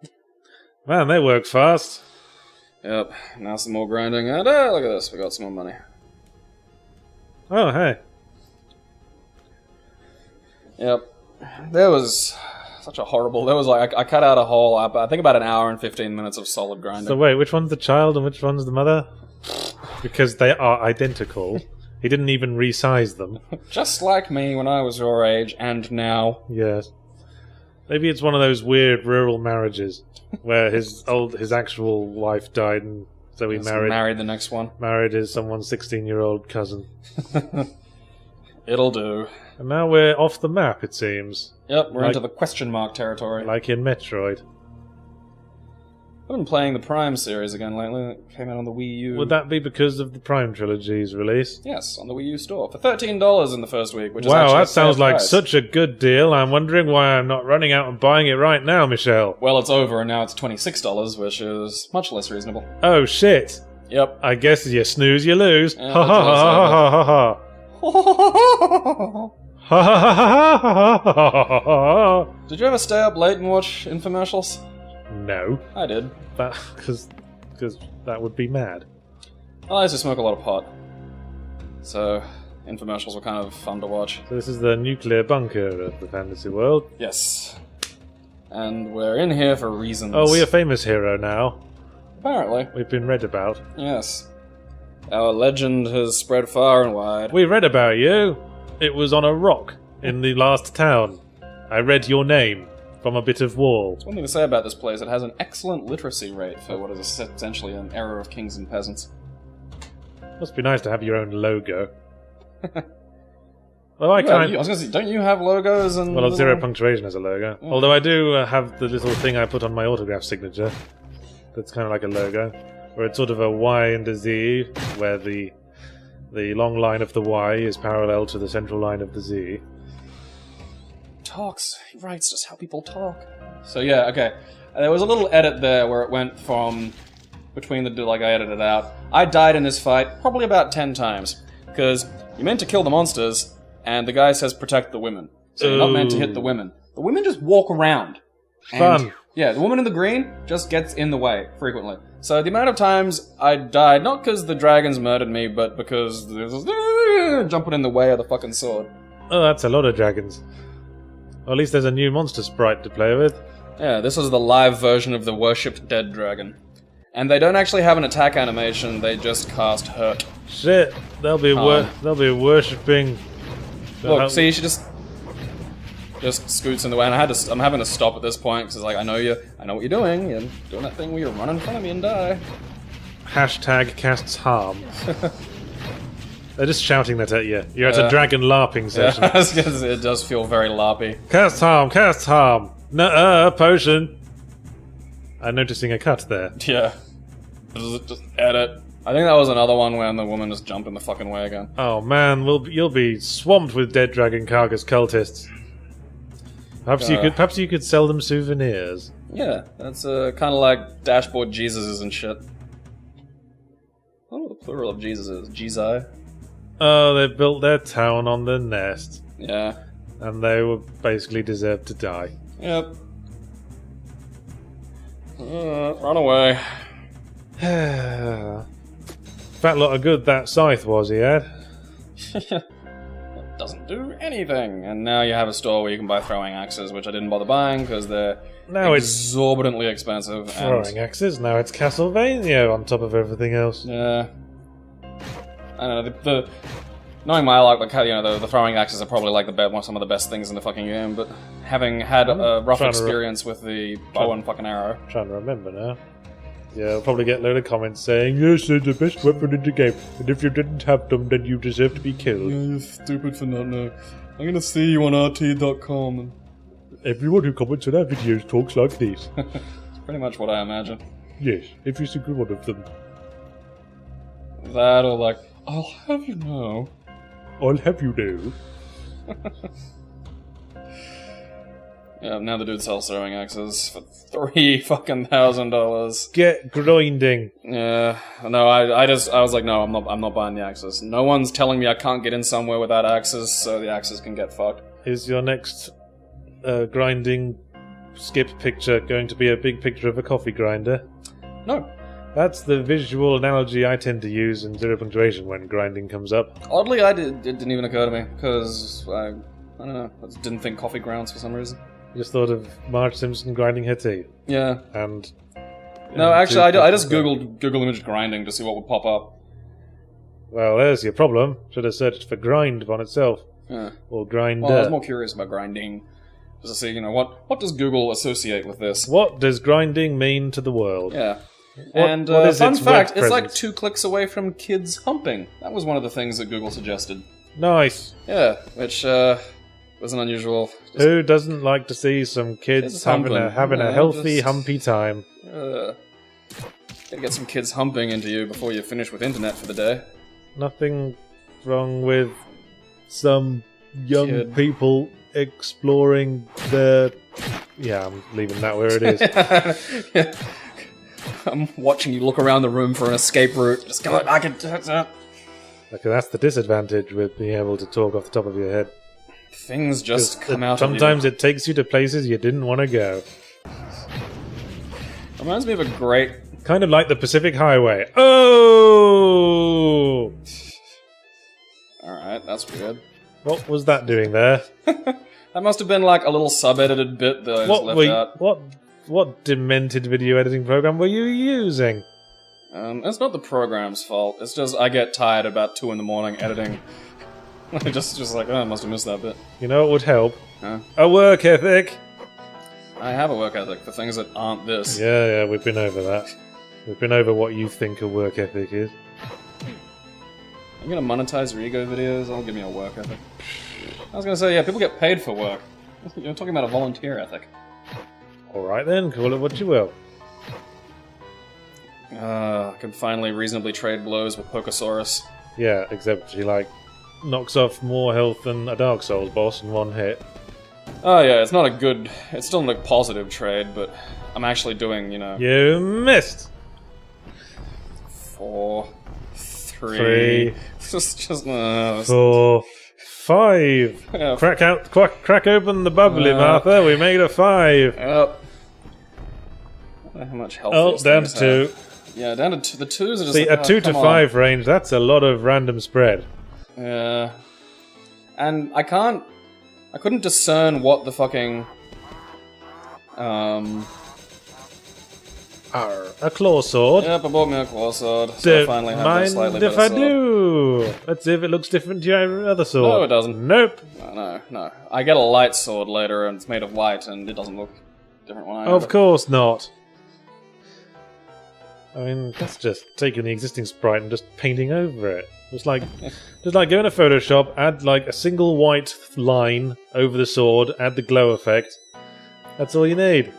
Man, they work fast. Yep, now some more grinding, and look at this, we got some more money. Oh, hey. Yep. There was such a horrible... There was like... I cut out a whole... I think about an hour and 15 minutes of solid grinding. So wait, which one's the child and which one's the mother? Because they are identical. He didn't even resize them. Just like me when I was your age, and now. Yes. Maybe it's one of those weird rural marriages where his actual wife died, and so he married the next one. Married his someone's 16-year-old cousin. It'll do. And now we're off the map, it seems. Yep, we're into the question mark territory. Like in Metroid. I've been playing the Prime series again lately. It came out on the Wii U. Would that be because of the Prime Trilogy's release? Yes, on the Wii U store. For $13 in the first week, which is wow, actually that sounds like price. such a good deal. I'm wondering why I'm not running out and buying it right now, Michelle. Well, it's over, and now it's $26, which is much less reasonable. Oh, shit. Yep. I guess you snooze, you lose. Yeah, Ha ha ha ha ha ha. Ha ha ha ha ha ha ha. Did you ever stay up late and watch infomercials? No. I did. Because that would be mad. I used to smoke a lot of pot. So, infomercials were kind of fun to watch. So this is the nuclear bunker of the fantasy world. Yes. And we're in here for reasons. Oh, we're a famous hero now. Apparently. We've been read about. Yes. Our legend has spread far and wide. We read about you. It was on a rock in the last town. I read your name from a bit of wall. One thing to say about this place, it has an excellent literacy rate for what is essentially an era of kings and peasants. Must be nice to have your own logo. Well, I was going to say, don't you have logos and... Well, Zero Punctuation has a logo. Oh. Although I do have the little thing I put on my autograph signature. That's kind of like a logo. Where it's sort of a Y and a Z, where the long line of the Y is parallel to the central line of the Z. He writes just how people talk. So yeah, okay. There was a little edit there where it went from between the like I edited it out. I died in this fight probably about 10 times because you're meant to kill the monsters, and the guy says protect the women. So you're not meant to hit the women. The women just walk around. Fun. Yeah, the woman in the green just gets in the way frequently. So the amount of times I died, not because the dragons murdered me, but because there's jumping in the way of the fucking sword. Oh, that's a lot of dragons. Or at least there's a new monster sprite to play with. Yeah, this is the live version of the worshipped dead dragon. And they don't actually have an attack animation, they just cast hurt. Shit, they'll be worshipping. Look, see, she just scoots in the way, and I'm having to stop at this point because like I know what you're doing. You're doing that thing where you run in front of me and die. Hashtag casts harm. They're just shouting that at you. You're at a dragon LARPing session. Yeah, it does feel very LARPy. Cast harm, cast harm. Nuh-uh, potion. I'm noticing a cut there. Yeah. Just edit. I think that was another one when the woman just jumped in the fucking way again. Oh man, you'll be swamped with dead dragon carcass cultists. Perhaps you could sell them souvenirs. Yeah, that's kind of like dashboard Jesuses and shit. I don't know what the plural of Jesus is. Jesus. Oh, they built their town on the nest. Yeah. And they were basically deserved to die. Yep. Run away. Fat lot of good that scythe was he had. Doesn't do anything. And now you have a store where you can buy throwing axes, which I didn't bother buying because they're exorbitantly expensive. Throwing axes. Now it's Castlevania on top of everything else. Yeah. I don't know. Knowing my luck, the throwing axes are probably like some of the best things in the fucking game. But having had a rough experience with the bow and fucking arrow, trying to remember now. Yeah, I'll probably get a load of comments saying, yes, they're the best weapon in the game, and if you didn't have them, then you deserve to be killed. Yeah, you're stupid for not knowing. I'm gonna see you on RT.com. And... everyone who comments on our videos talks like this. It's pretty much what I imagine. Yes, every single one of them. That or like, I'll have you know. I'll have you know. Yeah, now the dude sells throwing axes for $3,000. Get grinding. Yeah, no, I was like, no, I'm not buying the axes. No one's telling me I can't get in somewhere without axes, so the axes can get fucked. Is your next grinding skip picture going to be a big picture of a coffee grinder? No. That's the visual analogy I tend to use in Zero Punctuation when grinding comes up. Oddly, it didn't even occur to me, because I don't know, I just didn't think coffee grounds for some reason. Just thought of Marge Simpson grinding her teeth. Yeah. And... no, actually, I just googled Google image grinding to see what would pop up. Well, there's your problem. Should have searched for grind on itself. Yeah. Or grinder. Well, I was more curious about grinding. Just to see, what does Google associate with this? What does grinding mean to the world? Yeah. What Fun fact, it's like 2 clicks away from kids humping. That was one of the things that Google suggested. Nice. Yeah, which wasn't unusual. Who doesn't like to see some kids having a healthy, humpy time? Gotta get some kids humping into you before you finish with internet for the day. Nothing wrong with some young people exploring their... yeah, I'm leaving that where it is. Yeah. I'm watching you look around the room for an escape route. Just go, I can... Okay, that's the disadvantage with being able to talk off the top of your head. Things just come out sometimes it takes you to places you didn't want to go. Reminds me of a great... kind of like the Pacific Highway. Oh! Alright, that's weird. What was that doing there? That must have been like a little sub-edited bit that I just left out. What demented video editing program were you using? It's not the program's fault. It's just I get tired about 2 in the morning editing. just like, oh, I must have missed that bit. You know what would help? Huh? A work ethic! I have a work ethic for things that aren't this. Yeah, we've been over that. We've been over what you think a work ethic is. I'm gonna monetize your ego videos, I'll give me a work ethic. I was gonna say, yeah, people get paid for work. You're talking about a volunteer ethic. Alright then, call it what you will. I can finally reasonably trade blows with Pokesaurus. Yeah, except she, like, knocks off more health than a Dark Souls boss in one hit. Oh yeah, it's not a good... It's still not a positive trade, but I'm actually doing, you know... You missed! 4, 3... just 4, 5. Yeah. Crack open the bubbly, Martha. We made a 5. Yep. I don't know how much health Oh, down to 2. have. Yeah, down to 2. The 2s are just See, like, a 2 to 5 range, that's a lot of random spread. Yeah. And I couldn't discern what the fucking... A claw sword. Yep, I bought me a claw sword, so I finally have a slightly better if I sword. do? Let's see if it looks different to your other sword. No, it doesn't. Nope. No. I get a light sword later, and it's made of light, and it doesn't look different when I Of course not. I mean, that's just taking the existing sprite and just painting over it. Just like go into Photoshop, add like a single white line over the sword, add the glow effect. That's all you need.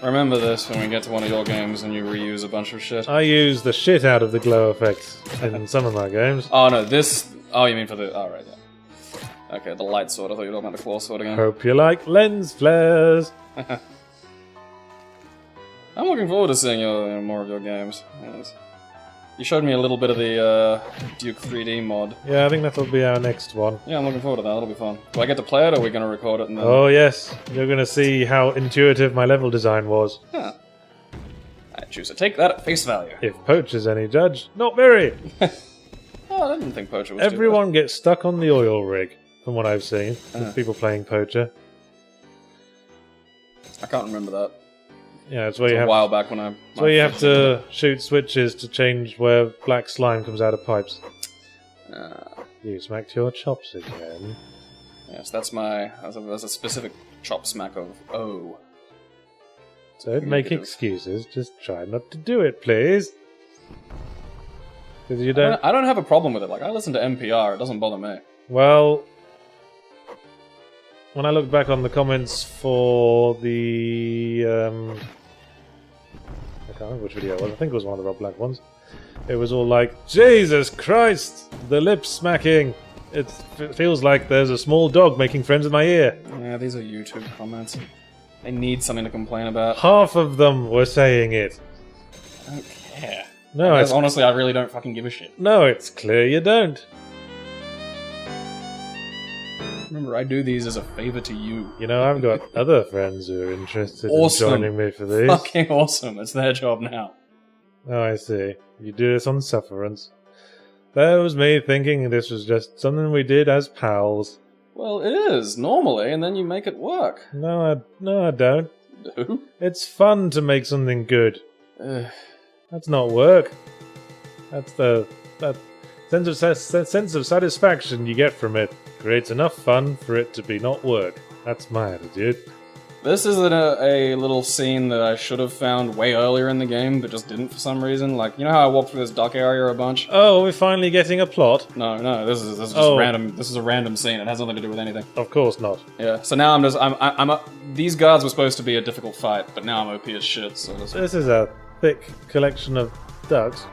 Remember this when we get to one of your games and you reuse a bunch of shit. I use the shit out of the glow effects in some of my games. Oh no, this... Oh, you mean for the... Oh, right, yeah. Okay, the light sword. I thought you were talking about the claw sword again. Hope you like lens flares. I'm looking forward to seeing more of your games. Yes. You showed me a little bit of the Duke 3D mod. Yeah, I think that'll be our next one. Yeah, I'm looking forward to that. That'll be fun. Do I get to play it, or are we going to record it and then... Oh yes, you're going to see how intuitive my level design was. Huh. I choose to take that at face value. If Poacher's any judge, not very. Oh, I didn't think Poacher was Everyone gets stuck on the oil rig, from what I've seen, with people playing Poacher. I can't remember that. Yeah, it's where It you was have... a while back when I... It's where you have to shoot switches to change where black slime comes out of pipes. You smacked your chops again. Yes, that's my... That's a specific chop smack of... Oh. Don't make excuses, just try not to do it, please. Because you don't... I don't have a problem with it. Like, I listen to NPR, it doesn't bother me. Well... When I look back on the comments for the... I can't remember which video it was. I think it was one of the Rob Black ones. It was all like, Jesus Christ! The lip smacking! It feels like there's a small dog making friends with my ear. Yeah, these are YouTube comments. They need something to complain about. Half of them were saying it. I don't care. No, it's... Honestly, I really don't fucking give a shit. No, it's clear you don't. Remember, I do these as a favor to you. You know, I've got other friends who are interested Awesome. in joining me for these. Fucking awesome. It's their job now. Oh, I see. You do this on sufferance. That was me thinking this was just something we did as pals. Well, it is, normally, and then you make it work. No, I don't. No? It's fun to make something good. Ugh. That's not work. That's that sense of satisfaction you get from it. Creates enough fun for it to be not work. That's my attitude. This is a little scene that I should have found way earlier in the game, but just didn't for some reason. Like, you know how I walked through this dock area a bunch? Oh, we're finally getting a plot? No, this is just random. This is a random scene. It has nothing to do with anything. Of course not. Yeah. So now these guards were supposed to be a difficult fight, but now I'm OP as shit. So this is a thick collection of ducks.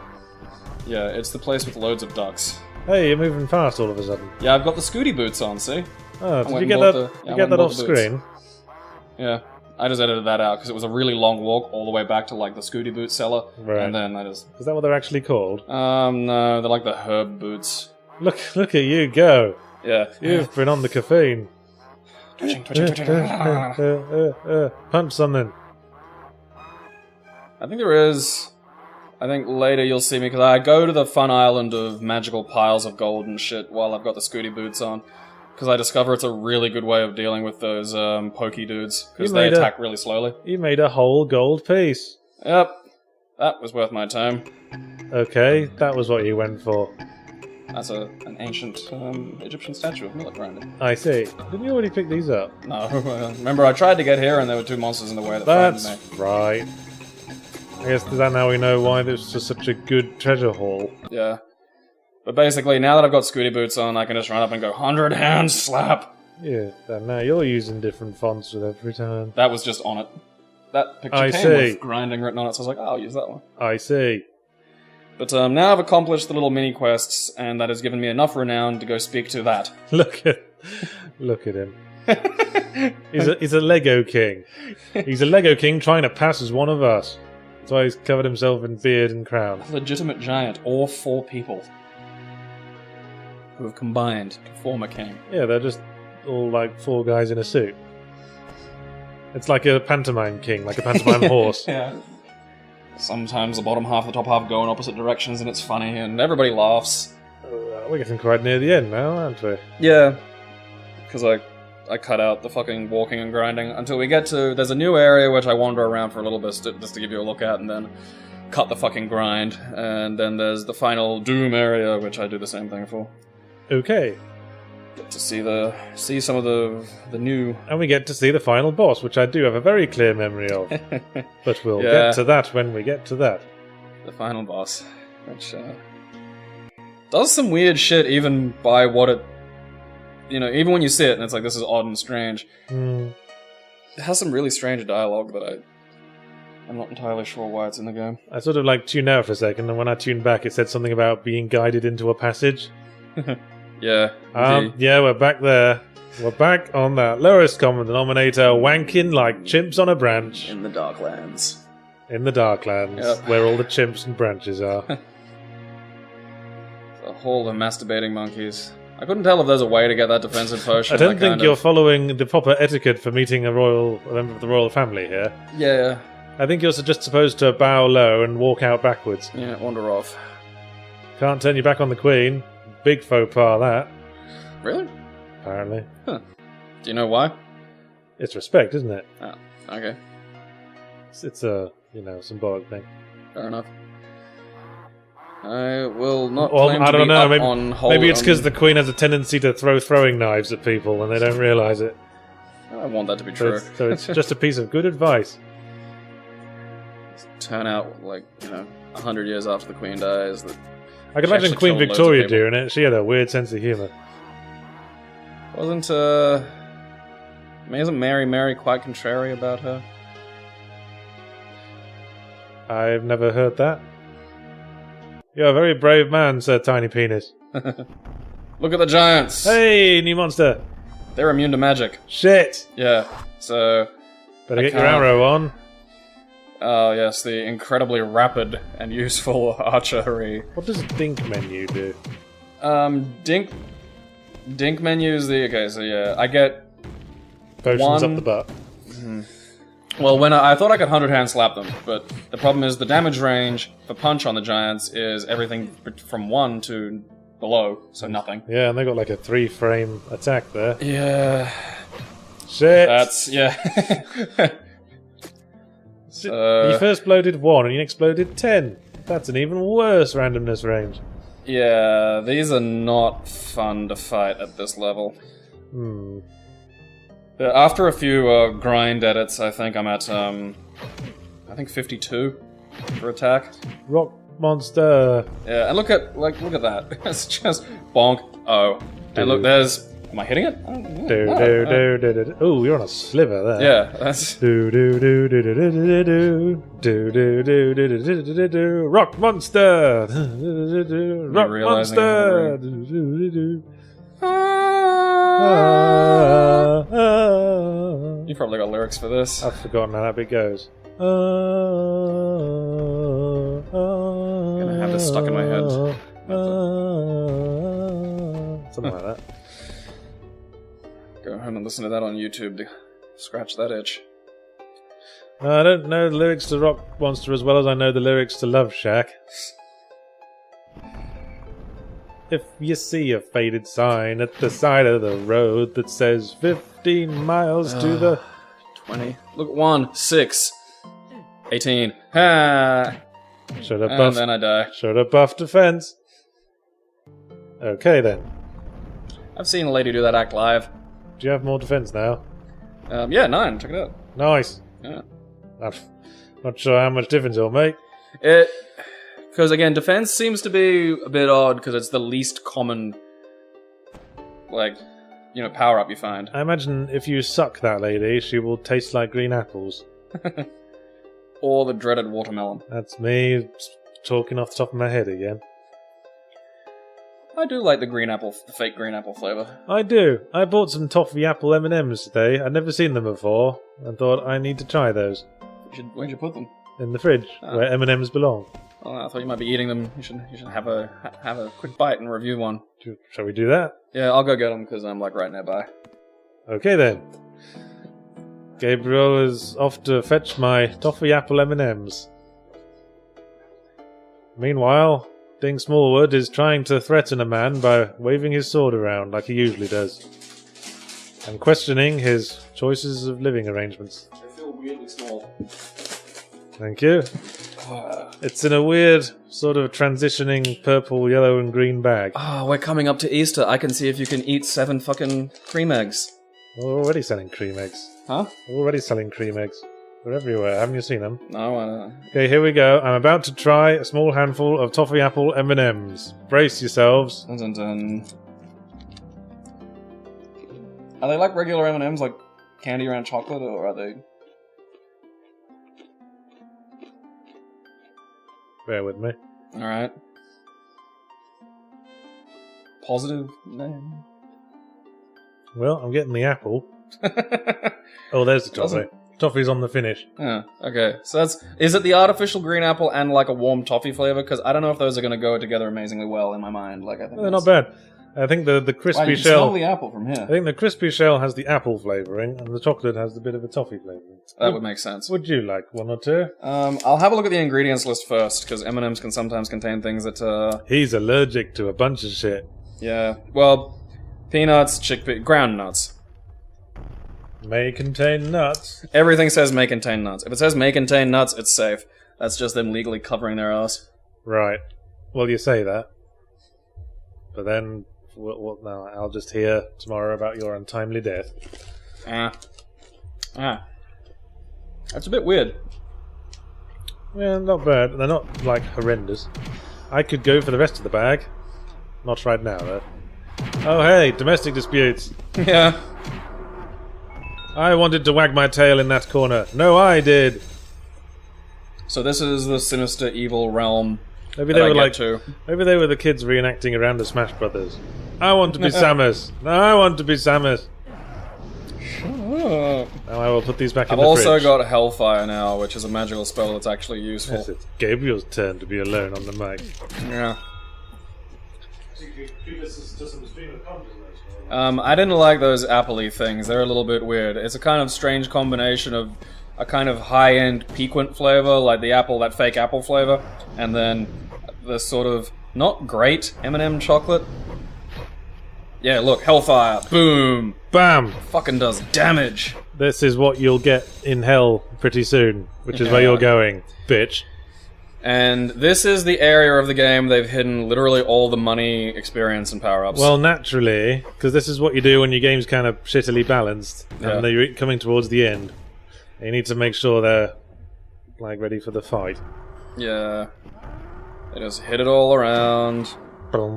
Yeah, it's the place with loads of ducks. Hey, you're moving fast all of a sudden. Yeah, I've got the Scooty boots on. See? Oh, did you get that off screen? Yeah, I just edited that out because it was a really long walk all the way back to like the Scooty boot seller, right. And then I just... Is that what they're actually called? No, they're like the herb boots. Look at you go! Yeah, you've been on the caffeine. Twitching. Punch something. I think there is. I think later you'll see me because I go to the fun island of magical piles of gold and shit while I've got the Scooty boots on. Because I discover it's a really good way of dealing with those pokey dudes, because they attack really slowly. You made a whole gold piece. Yep. That was worth my time. Okay, that was what you went for. That's an ancient Egyptian statue of millet grinder. I see. Didn't you already pick these up? No, remember I tried to get here and there were 2 monsters in the way that frightened me. That's right. I guess that now we know why this was such a good treasure haul. Yeah. But basically, now that I've got Scooty Boots on, I can just run up and go 100 hand slap! Yeah, and now you're using different fonts with every time. That was just on it. That picture came with grinding written on it, so I was like, oh, I'll use that one. I see. But now I've accomplished the little mini-quests, and that has given me enough renown to go speak to that. Look at him. He's a Lego king. He's a Lego king trying to pass as one of us. That's why he's covered himself in beard and crown. A legitimate giant, or 4 people who have combined to form a king. Yeah, they're just all like 4 guys in a suit. It's like a pantomime king, like a pantomime horse. Yeah. Sometimes the bottom half and the top half go in opposite directions and it's funny and everybody laughs. We're getting quite near the end now, aren't we? Yeah. Because I cut out the fucking walking and grinding until we get to... There's a new area which I wander around for a little bit just to give you a look at and then cut the fucking grind. And then there's the final Doom area which I do the same thing for. Okay. Get to see some of the new... And we get to see the final boss, which I do have a very clear memory of. But we'll get to that when we get to that. The final boss, which does some weird shit even by what it... You know, even when you see it and it's like, this is odd and strange. It has some really strange dialogue that I'm not entirely sure why it's in the game. I sort of like tuned out for a second, and when I tuned back it said something about being guided into a passage. Yeah. Yeah, we're back there. We're back on that lowest common denominator, wanking like chimps on a branch. In the Darklands. In the Darklands, Yep. where all the chimps and branches are. A horde of masturbating monkeys. I couldn't tell if there's a way to get that defensive potion. I don't think you're following the proper etiquette for meeting a member of the royal family here. Yeah. I think you're just supposed to bow low and walk out backwards. Yeah, wander off. Can't turn your back on the queen. Big faux pas, that. Really? Apparently. Huh. Do you know why? It's respect, isn't it? Oh, okay. It's a, symbolic thing. Fair enough. I will not Well, claim I to don't be know. up on hold Maybe it's because the queen has a tendency to throw throwing knives at people when they don't realise it. I want that to be So true. it's just a piece of good advice. Turn out, 100 years after the queen dies, that I can She imagine actually Queen killed loads of Victoria people. doing it. She had a weird sense of humour. Isn't Mary quite contrary about her? I've never heard that. You're a very brave man, Sir Tiny Penis. Look at the giants! Hey, new monster! They're immune to magic. Shit! Yeah, so... Better get your can't- arrow on. Oh yes, the incredibly rapid and useful archery. What does Dink menu do? Dink menu is the... Okay, so yeah, I get... Potions One- up the butt. Well, when I thought I could 100-hand slap them, but the problem is the damage range for punch on the giants is everything from 1 to below, so nothing. Yeah, and they got like a 3-frame attack there. Yeah... Shit! That's... yeah. You first bloated 1 and you exploded 10. That's an even worse randomness range. Yeah, these are not fun to fight at this level. After a few grind edits, I think I'm at, 52 for attack. Rock monster! Yeah, and look at that. It's just bonk. Oh. And look, there's... Am I hitting it? Oh, you're on a sliver there. Yeah, that's... Rock monster! Rock realizing monster! You probably got lyrics for this. I've forgotten how that bit goes. Gonna have this stuck in my head. Something like that. Go home and listen to that on YouTube to scratch that itch. I don't know the lyrics to Rock Monster as well as I know the lyrics to Love Shack. If you see a faded sign at the side of the road that says 15 miles to the... 20. Look, 1, 6, 18. Ha! Should have And buffed. then I die. Should have buffed defense. Okay then. I've seen a lady do that act live. Do you have more defense now? Yeah, 9. Check it out. Nice. Yeah. I'm not sure how much difference it'll make. Because again, defense seems to be a bit odd because it's the least common, like, you know, power up you find. I imagine if you suck that lady, she will taste like green apples. Or the dreaded watermelon. That's me talking off the top of my head again. I do like the green apple, the fake green apple flavor. I do. I bought some toffee apple M&Ms today. I'd never seen them before, and thought I need to try those. Where'd you put them? In the fridge, where M&Ms belong. Oh, I thought you might be eating them. You should have a quick bite and review one. Shall we do that? Yeah, I'll go get them because I'm like right nearby. Okay then. Gabriel is off to fetch my toffee apple M&Ms. Meanwhile, Dink Smallwood is trying to threaten a man by waving his sword around like he usually does, and questioning his choices of living arrangements. I feel weirdly small. Thank you. It's in a weird, sort of transitioning purple, yellow, and green bag. Ah, we're coming up to Easter. I can see if you can eat 7 fucking cream eggs. We're already selling cream eggs. Huh? We're already selling cream eggs. They're everywhere. Haven't you seen them? No, I don't. Okay, here we go. I'm about to try a small handful of toffee apple M&Ms. Brace yourselves. Dun, dun, dun. Are they like regular M&Ms, like candy around chocolate, or are they? Bear with me. Alright. Positive name. Well, I'm getting the apple. Oh, there's the toffee. Toffee's on the finish. Yeah, okay. So that's... Is it the artificial green apple and like a warm toffee flavor? Because I don't know if those are going to go together amazingly well in my mind. Like I think they're not bad. I think the crispy wow, you can shell... smell the apple from here. I think the crispy shell has the apple flavouring, and the chocolate has the bit of a toffee flavouring. That would make sense. Would you like one or two? I'll have a look at the ingredients list first, because M&Ms can sometimes contain things that, He's allergic to a bunch of shit. Yeah, well, peanuts, chickpea, ground nuts. May contain nuts. Everything says may contain nuts. If it says may contain nuts, it's safe. That's just them legally covering their ass. Right. Well, you say that. But then, no, I'll just hear tomorrow about your untimely death. That's a bit weird. Yeah, not bad. They're not, like, horrendous. I could go for the rest of the bag. Not right now, though. Oh, hey, domestic disputes. Yeah. I wanted to wag my tail in that corner. No, I did. So this is the sinister, evil realm. Maybe they were maybe they were the kids reenacting around the Smash Brothers. I want to be Samus. No, I want to be Samus. Shut up. Now I will put these back in I've the also fridge. got Hellfire now, which is a magical spell that's actually useful. Yes, it's Gabriel's turn to be alone on the mic. Yeah. I didn't like those apple-y things. They're a little bit weird. It's a kind of strange combination of a kind of high-end piquant flavor, like the apple, that fake apple flavor, and then the sort of not great M&M chocolate. Yeah, look, Hellfire, boom, Bam! fucking does damage. This is what you'll get in hell pretty soon, which is where you're going, bitch. And this is the area of the game they've hidden literally all the money, experience, and power-ups. Well, naturally, because this is what you do when your game's kind of shittily balanced, and they're coming towards the end. You need to make sure they're, like, ready for the fight. Yeah. They just hit it all around. Now,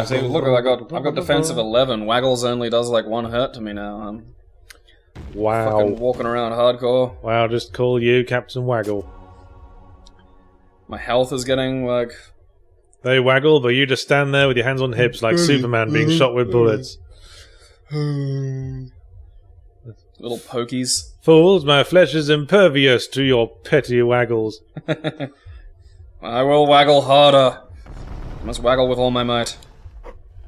see, look, I've got defensive 11. Waggles only does like 1 hurt to me now. I'm Wow. fucking walking around hardcore. Wow, just call you Captain Waggle. My health is getting like... They waggle, but you just stand there with your hands on hips like Superman being shot with bullets. Little pokies. Fools, my flesh is impervious to your petty waggles. I will waggle harder. I must waggle with all my might.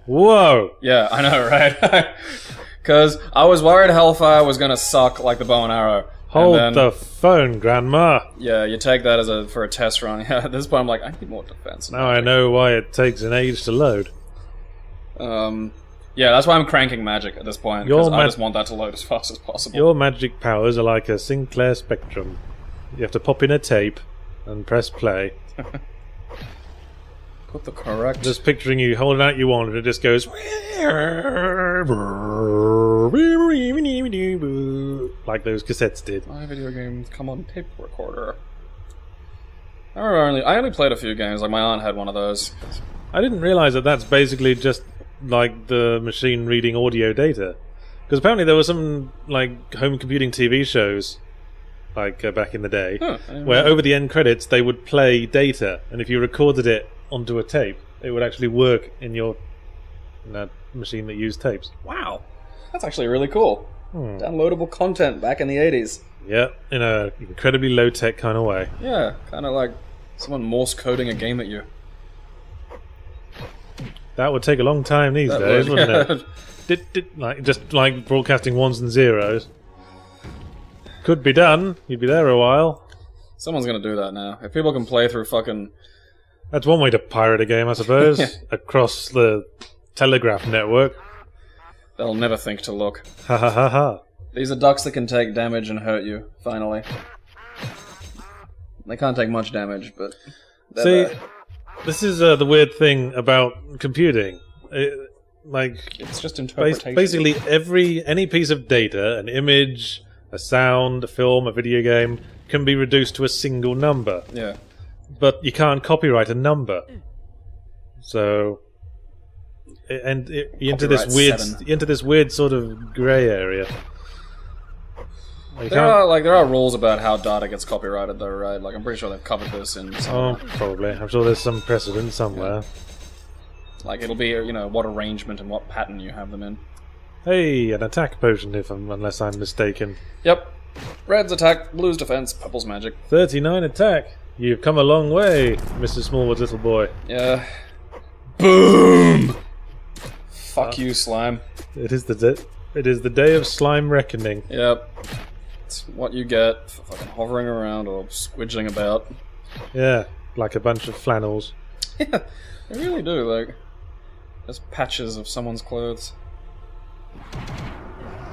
Whoa! Yeah, I know, right? Because I was worried Hellfire was gonna suck like the bow and arrow. Hold and then, the phone, Grandma. Yeah, you take that as for a test run. Yeah, at this point I'm like, I need more defense. Now I know why it takes an age to load. Yeah, that's why I'm cranking magic at this point, because I just want that to load as fast as possible. Your magic powers are like a Sinclair Spectrum. You have to pop in a tape and press play. Put the correct... Just picturing you holding out your wand and it just goes... Like those cassettes did. My video games come on tape recorder. I only played a few games, like my aunt had one of those. I didn't realise that that's basically just like the machine reading audio data. Because apparently there were some like home computing TV shows, like back in the day, where over the end credits they would play data, and if you recorded it onto a tape, it would actually work in that machine that used tapes. Wow, that's actually really cool. Downloadable content back in the 80s. Yeah, in a incredibly low-tech kind of way. Yeah, kind of like someone Morse coding a game at you. That would take a long time these days, wouldn't it? Just like broadcasting ones and zeros. Could be done. You'd be there a while. Someone's gonna do that now. If people can play through fucking... That's one way to pirate a game, I suppose. Across the telegraph network. They'll never think to look. Ha ha ha ha. These are ducks that can take damage and hurt you, finally. They can't take much damage, but... See, this is the weird thing about computing. It's just interpretation. Basically, any piece of data, an image, a sound, a film, a video game, can be reduced to a single number. Yeah. But you can't copyright a number. So... you into this weird sort of grey area. There are rules about how data gets copyrighted, though, right? Like I'm pretty sure they've covered this in. Probably. I'm sure there's some precedent somewhere. Yeah. Like it'll be, what arrangement and what pattern you have them in. Hey, an attack potion, unless I'm mistaken. Yep. Red's attack, blue's defense, purple's magic. 39 attack. You've come a long way, Mr. Smallwood's little boy. Yeah. Boom. Fuck you, slime. It is the day of slime reckoning. Yep. It's what you get for fucking hovering around or squidging about. Yeah, like a bunch of flannels. Yeah, they really do, like... Just patches of someone's clothes.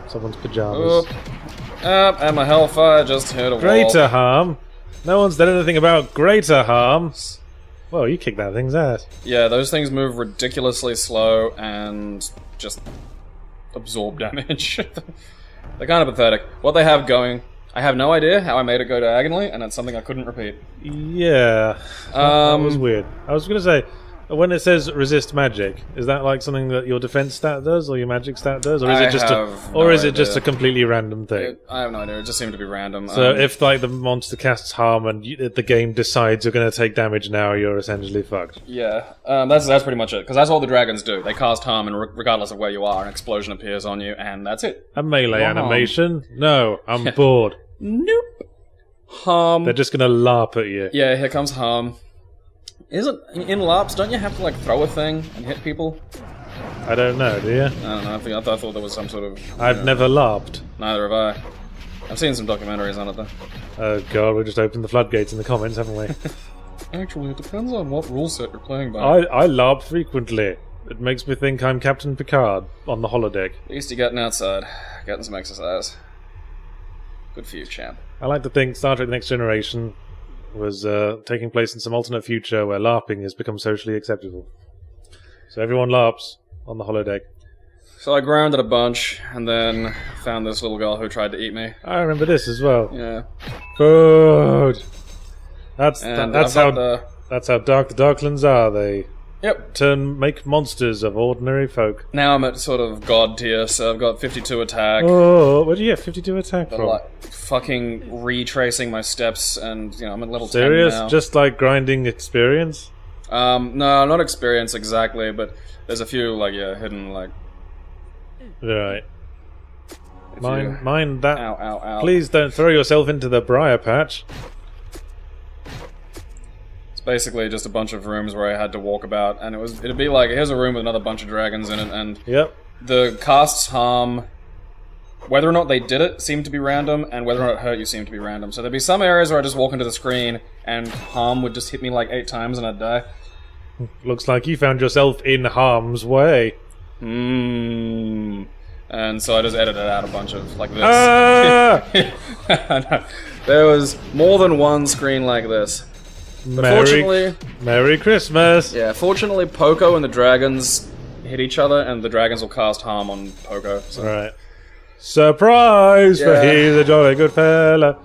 Someone's pyjamas. And my hellfire just hit a wall. Greater harm? No one's done anything about greater harm. Well, you kicked that thing's ass. Yeah, those things move ridiculously slow and just absorb damage. They're kind of pathetic. What they have going, I have no idea how I made it go diagonally, and it's something I couldn't repeat. Yeah, that was weird. I was going to say, when it says resist magic, is that like something that your defense stat does, or your magic stat does, or is it just a completely random thing? I have no idea. It just seemed to be random. So if like the monster casts harm and the game decides you're going to take damage now, you're essentially fucked. Yeah, that's pretty much it. Because that's all the dragons do. They cast harm, and regardless of where you are, an explosion appears on you, and that's it. A melee animation? No, I'm bored. Nope. Harm. They're just going to larp at you. Yeah, here comes harm. Isn't in LARPs? Don't you have to like throw a thing and hit people? I don't know. Do you? I don't know. I thought there was some sort of. I've never LARPed. Neither have I. I've seen some documentaries on it though. Oh god, we just opened the floodgates in the comments, haven't we? Actually, it depends on what rule set you're playing by. I LARP frequently. It makes me think I'm Captain Picard on the holodeck. At least you're getting outside, getting some exercise. Good for you, champ. I like to think Star Trek: The Next Generation was taking place in some alternate future where LARPing has become socially acceptable. So everyone LARPs on the holodeck. So I grounded a bunch, and then found this little girl who tried to eat me. I remember this as well. Yeah. Food! That's how dark the Darklands are. They make monsters of ordinary folk. Now I'm at sort of god tier, so I've got 52 attack. Oh, where do you get 52 attack from? Like, fucking retracing my steps, and I'm at level 10 now. Serious? Just like grinding experience? No, not experience exactly, but there's a few hidden Right. Mind that. Ow, ow, ow. Please don't throw yourself into the briar patch. Basically just a bunch of rooms where I had to walk about, and it'd be like, here's a room with another bunch of dragons in it, and the casts harm, whether or not they did it seemed to be random, and whether or not it hurt you seemed to be random. So there'd be some areas where I'd just walk into the screen, and harm would just hit me like 8 times and I'd die. Looks like you found yourself in harm's way. And so I just edited out a bunch of, like this. Ah! No, there was more than one screen like this. But fortunately, Merry Christmas! yeah, fortunately, Poco and the dragons hit each other, and the dragons will cast harm on Poco. So. Right. Surprise for Yeah. he the jolly good fella.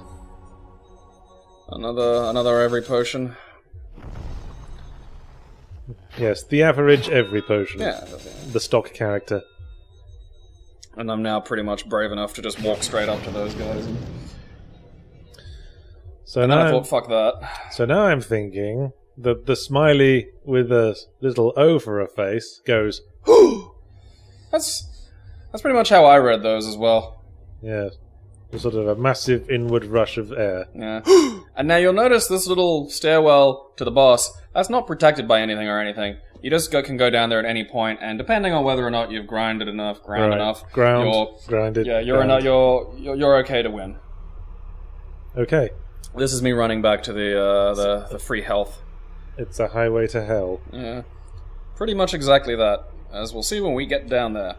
Another every potion. Yes, the average every potion. Yeah. The stock character. And I'm now pretty much brave enough to just walk straight up to those guys. So And then I now, thought, fuck that. so now I'm thinking that the smiley with a little O for a face goes, That's pretty much how I read those as well. yeah, sort of a massive inward rush of air. Yeah. And now you'll notice this little stairwell to the boss, that's not protected by anything or anything. You just can go down there at any point, and depending on whether or not you've grinded enough, Grinded. yeah, you're okay to win. Okay, This is me running back to the free health. it's a highway to hell. Yeah. Pretty much exactly that, as we'll see when we get down there.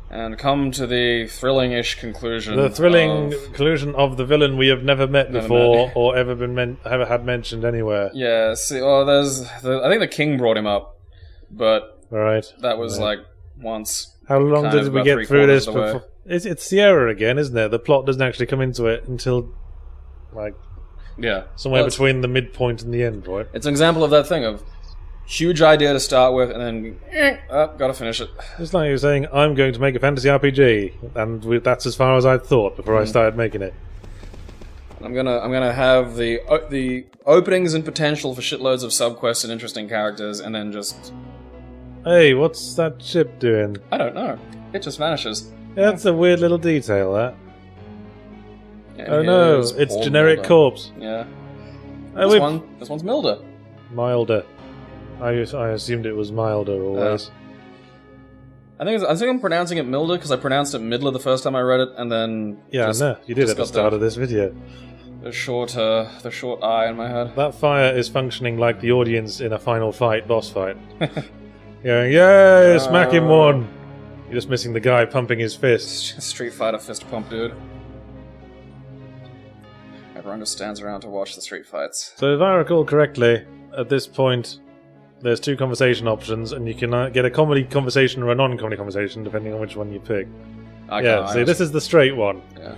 And come to the thrilling-ish conclusion. The thrilling of- conclusion of the villain we have never met Never before, met. or ever had mentioned anywhere. Yeah, see, well, I think the king brought him up, but Right. that was Yeah. like once. How long kind of did we about get through three-quarters this of the way. before? It's Sierra again, isn't it? The plot doesn't actually come into it until, like, Yeah. somewhere Well, between the midpoint and the end, right? It's an example of that thing of huge idea to start with, and then, gotta finish it. It's like you're saying, I'm going to make a fantasy RPG, and that's as far as I thought before I started making it. I'm gonna have the openings and potential for shitloads of subquests and interesting characters, and then just Hey, what's that ship doing? I don't know. It just vanishes. Yeah, that's a weird little detail, that. And Oh no, here's it's poor generic Milda. corpse. Yeah. Oh, This one's Milda. Milder. I assumed it was milder always. I think I'm pronouncing it Milda because I pronounced it Midler the first time I read it, and then Yeah, just, no, you did just at the got start of this video. the short eye in my head. That fire is functioning like the audience in a final fight, boss fight. Going, yay, smack him one! You're just missing the guy pumping his fist. Street Fighter fist pump, dude. Everyone just stands around to watch the street fights. So if I recall correctly, at this point, there's two conversation options, and you can get a comedy conversation or a non-comedy conversation, depending on which one you pick. See, this is the straight one. Yeah.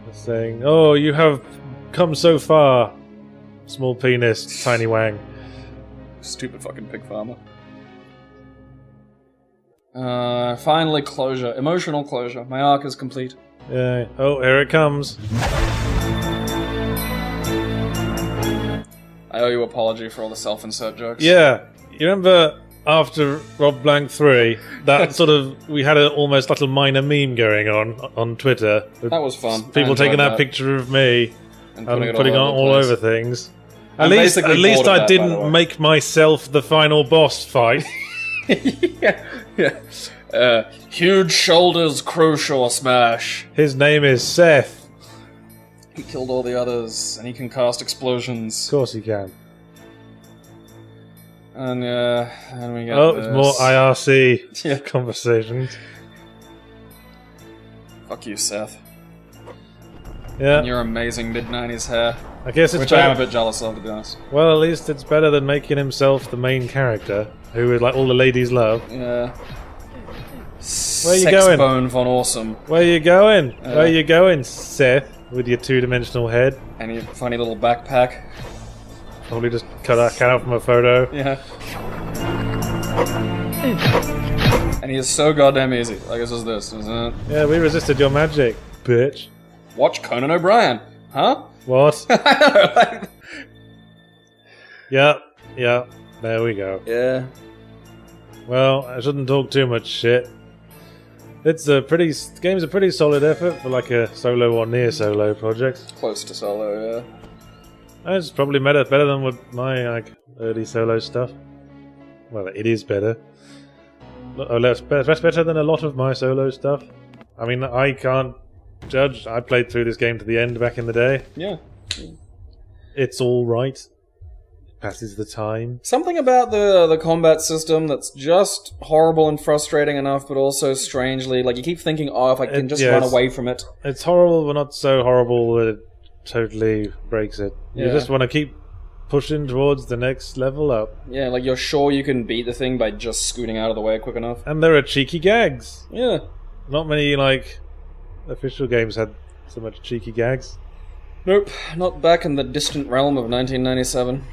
It's saying, oh, you have come so far, small penis, tiny wang. Stupid fucking pig farmer. Finally closure. Emotional closure. My arc is complete. Yeah. Oh, here it comes. I owe you an apology for all the self-insert jokes. Yeah. You remember after Rob Blank 3, that sort of, we had an almost little minor meme going on Twitter. That was fun. People taking that picture of me and and putting it all over things. At I'm least basically bored of I that, by the way. didn't make myself the final boss fight. yeah. Huge shoulders, Croshaw smash. His name is Seth. He killed all the others, and he can cast explosions. Of course he can. And we get Oh, this. it's more IRC Yeah. conversations. Fuck you, Seth. Yeah, And your amazing mid-90s hair. I guess it's Which I am a better. bit jealous of, to be honest. Well, at least it's better than making himself the main character, who like all the ladies love. Yeah. Where you going? Bone von Awesome. Where you going? Where you going, Seth? With your two-dimensional head? And your funny little backpack. Probably just cut out from a photo. Yeah. And he is so goddamn easy. Like, this is this, isn't it? Yeah, we resisted your magic, bitch. Watch Conan O'Brien. Huh? What? I know, like... Yeah, there we go. Yeah. Well, I shouldn't talk too much shit. It's a game's a pretty solid effort for like a solo or near solo project. Close to solo, yeah. It's probably better than with my like early solo stuff. Well, it is better. That's better than a lot of my solo stuff. I mean, I can't judge. I played through this game to the end back in the day. Yeah. It's all right. passes the time. Something about the combat system that's just horrible and frustrating enough, but also strangely, like, you keep thinking, oh, if I can just run away from it. It's horrible, but not so horrible that it totally breaks it. You just want to keep pushing towards the next level up. Yeah, like, you're sure you can beat the thing by just scooting out of the way quick enough. And there are cheeky gags. Yeah. Not many, like, official games had so much cheeky gags. Nope, not back in the distant realm of 1997.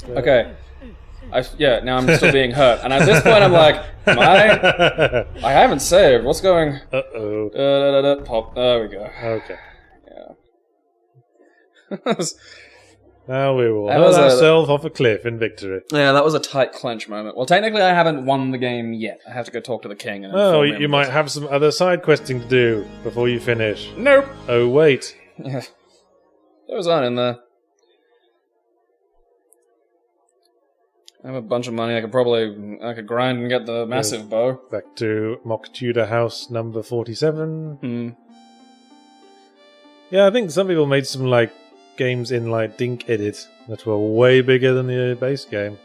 Okay. Now I'm still being hurt. And at this point I'm like, I haven't saved. What's going... Uh-oh. Pop. There we go. Okay. Yeah. Now we will hurl ourselves off a cliff in victory. Yeah, that was a tight clench moment. Well, technically I haven't won the game yet. I have to go talk to the king. And you might have some other side questing to do before you finish. Nope. Oh, wait. Yeah. Those aren't in there. I have a bunch of money. I could grind and get the massive bow. Back to Mock Tudor House number 47. Yeah, I think some people made some, like, games in, like, Dink Edit that were way bigger than the base game.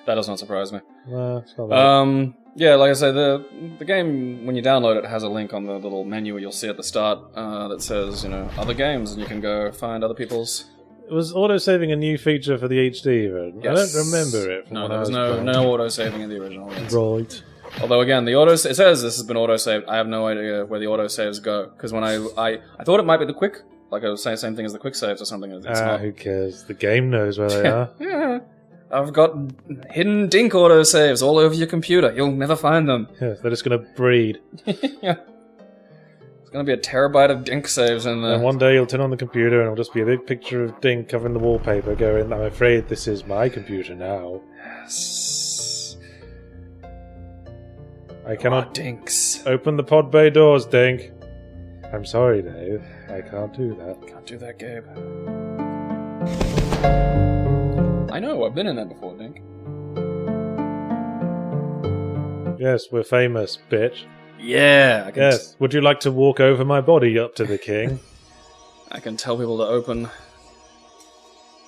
That does not surprise me. It's not that. Yeah, like I say, the game, when you download it, has a link on the little menu you'll see at the start that says, other games, and you can go find other people's... Was autosaving a new feature for the HD version? Yes. I don't remember it. No, there was no autosaving in the original. Right. Although again, it says this has been autosaved. I have no idea where the autosaves go, because when I thought it might be the quick, like I was saying, same thing as the quick saves or something. It's not. Who cares? The game knows where they are. Yeah. I've got hidden Dink autosaves all over your computer. You'll never find them. Yeah, they're just gonna breed. Yeah. There's gonna be a terabyte of Dink saves in there. And one day you'll turn on the computer and it'll just be a big picture of Dink covering the wallpaper going, I'm afraid this is my computer now. Yes. I cannot Dinks. Open the pod bay doors, Dink. I'm sorry, Dave. I can't do that. Can't do that, Gabe. I know, I've been in there before, Dink. Yes, we're famous, bitch. Yeah. Yes. Would you like to walk over my body up to the king? I can tell people to open.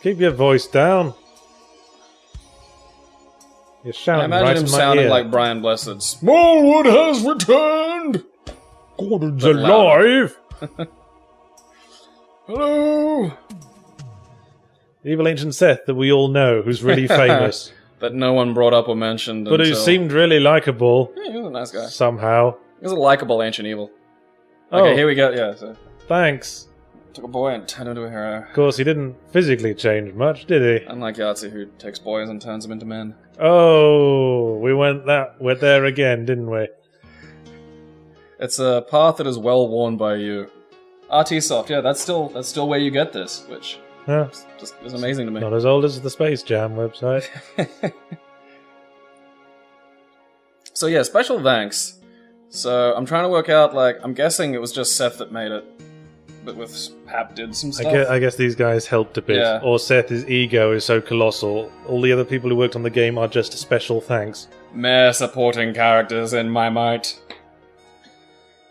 Keep your voice down. You're shouting I imagine right him in my sounding ear. like Brian Blessed. Smallwood has returned! Gordon's alive! Hello! Evil Ancient Seth that we all know, who's really famous. That no one brought up or mentioned But who seemed really likable. Yeah, he was a nice guy. Somehow. He was a likable ancient evil. Oh. Okay, here we go, yeah. So. Thanks. Took a boy and turned him into a hero. Of course, he didn't physically change much, did he? Unlike Yahtzee, who takes boys and turns them into men. Oh, we went there again, didn't we? It's a path that is well worn by you. RT Soft, yeah, that's still where you get this, which just is amazing to me. Not as old as the Space Jam website. So yeah, special thanks. So I'm trying to work out, like, I'm guessing it was just Seth that made it, but with Hap did some stuff. I guess these guys helped a bit. Yeah. Or Seth's ego is so colossal. All the other people who worked on the game are just special thanks. Mere supporting characters in my might.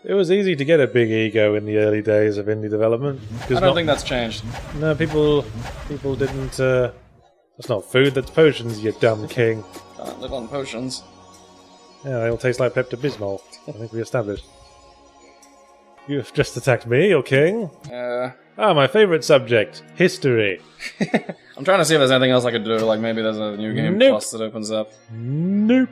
It was easy to get a big ego in the early days of indie development. I don't think that's changed. No, people didn't. That's not food. That's potions. You dumb king. Can't live on potions. Yeah, they all taste like Pepto-Bismol. I think we established. You've just attacked me, your king. My favourite subject, history. I'm trying to see if there's anything else I could do. Like maybe there's a new game plus that opens up. Nope.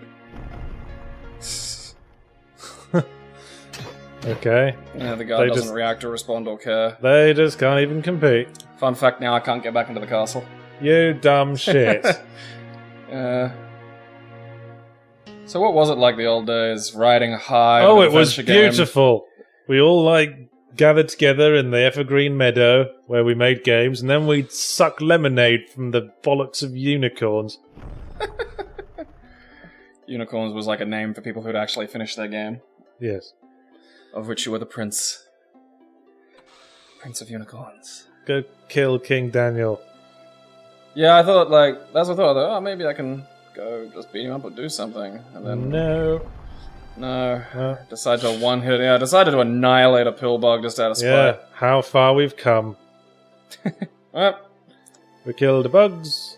Okay. Yeah, the guy doesn't react or respond or care. They just can't even compete. Fun fact, now I can't get back into the castle. You dumb shit. So what was it like the old days? Riding high. Oh, it was beautiful. We all, gathered together in the evergreen meadow where we made games, and then we'd suck lemonade from the bollocks of unicorns. Unicorns was like a name for people who'd actually finished their game. Yes. Of which you were the prince. Prince of Unicorns. Go kill King Daniel. Yeah, I thought, that's what I thought. Oh, maybe I can go just beat him up or do something. And then... No. Decided to one-hit... Yeah, decided to annihilate a pillbug just out of spite. Yeah, how far we've come. Well, We killed the bugs.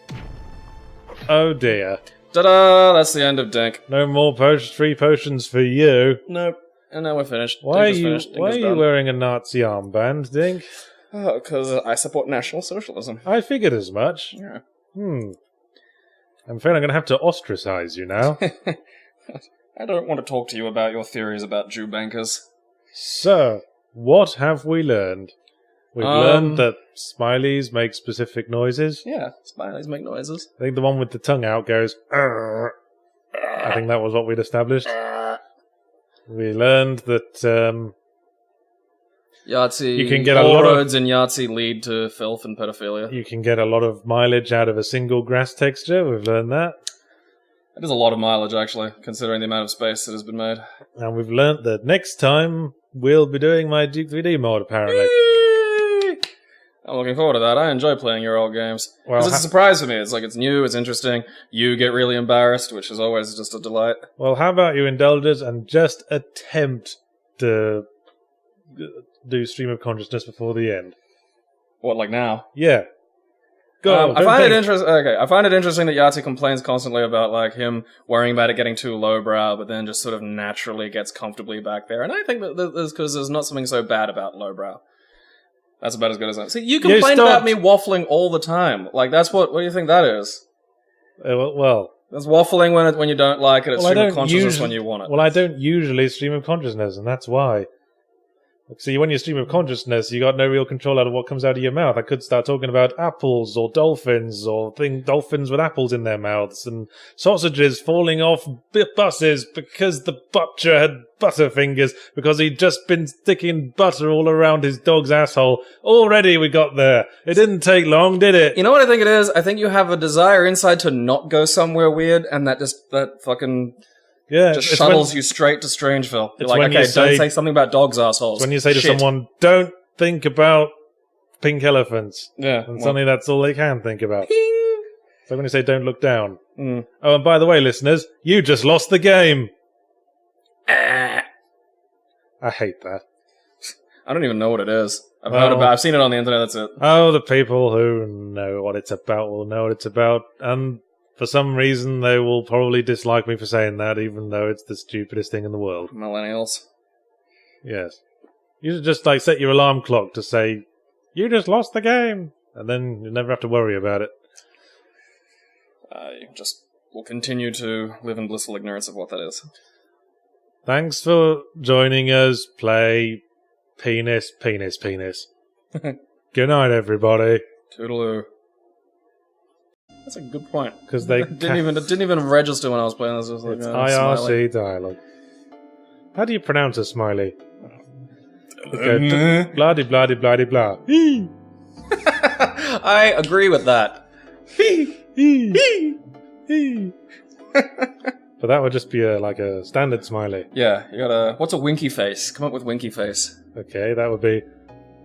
Oh dear. Ta-da! That's the end of Dink. No more free potions for you. Nope. And now we're finished. Why are Dink is you finished. Dink Why is are you done. wearing a Nazi armband, Dink? Oh, because I support National Socialism. I figured as much. Yeah. I'm afraid I'm going to have to ostracize you now. I don't want to talk to you about your theories about Jew bankers. So, what have we learned? We've learned that smileys make specific noises. Yeah, smileys make noises. I think the one with the tongue out goes, "Arr." I think that was what we'd established. We learned that Yahtzee, you can get a all lot of- roads in Yahtzee lead to filth and pedophilia. you can get a lot of mileage out of a single grass texture. We've learned that. That is a lot of mileage, actually, considering the amount of space that has been made. And we've learnt that next time we'll be doing my Duke 3D mod, apparently. I'm looking forward to that. I enjoy playing your old games. Well, Because it's a surprise for me. It's like, it's new, it's interesting. You get really embarrassed, which is always just a delight. Well, how about you indulge us and just attempt to do stream of consciousness before the end? What, like now? Yeah. Go. I find it interesting. Okay, I find it interesting that Yahtzee complains constantly about like him worrying about it getting too lowbrow, but then just sort of naturally gets comfortably back there. And I think that that's because there's not something so bad about lowbrow. That's about as good as that. See, you complain about me waffling all the time. Like that's what do you think that is? Well, That's waffling when you don't like it. It's Well, I stream of don't consciousness usu- when you want it. well, I don't usually stream of consciousness, and that's why. See, when you stream of consciousness, you got no real control out of what comes out of your mouth. I could start talking about apples or dolphins or dolphins with apples in their mouths and sausages falling off buses because the butcher had butterfingers because he'd just been sticking butter all around his dog's asshole. Already we got there. It didn't take long, did it? You know what I think it is? I think you have a desire inside to not go somewhere weird, and that fucking Yeah, just it's shuttles you straight to Strangeville. You're it's like, when you okay, don't say- say something about dogs' assholes. when you say to Shit. someone, "Don't think about pink elephants," Yeah. and well, suddenly that's all they can think about. ping. So when you say, "Don't look down." Mm. Oh, and by the way, listeners, you just lost the game. Ah. I hate that. I don't even know what it is. Well- I've seen it on the internet, that's it. Oh, the people who know what it's about will know what it's about, and for some reason they will probably dislike me for saying that, even though it's the stupidest thing in the world. Millennials. Yes. You should just, set your alarm clock to say, "You just lost the game," and then you never have to worry about it. You just will continue to live in blissful ignorance of what that is. Thanks for joining us play Penis. Good night, everybody. Toodaloo. That's a good point. Because they It didn't even register when I was playing this. It was like, It's smiling. IRC dialogue. How do you pronounce a smiley? Okay, blah-de blah-de blah-de blah. I agree with that. But that would just be a standard smiley. Yeah, you gotta... What's a winky face? Come up with winky face. Okay, that would be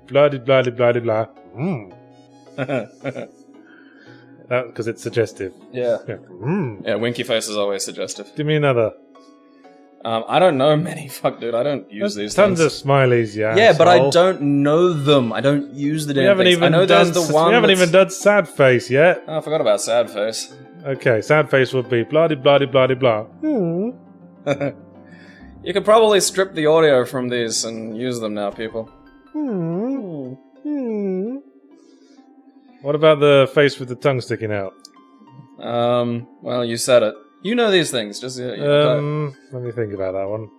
blah-de blah-de blah-de blah. That because it's suggestive. Yeah. Yeah. Yeah, winky face is always suggestive. Give me another. I don't know many. Fuck, dude, I don't use There's these tons things. of smileys, yeah. Yeah, but I asshole. don't know them. I don't use the We damn haven't things. I even know done. there's the one We haven't that's- even done sad face yet. Oh, I forgot about sad face. Okay, sad face would be blah de blah de blah de blah. You could probably strip the audio from these and use them now, people. What about the face with the tongue sticking out? Well, you said it. You know these things. Just Let me think about that one.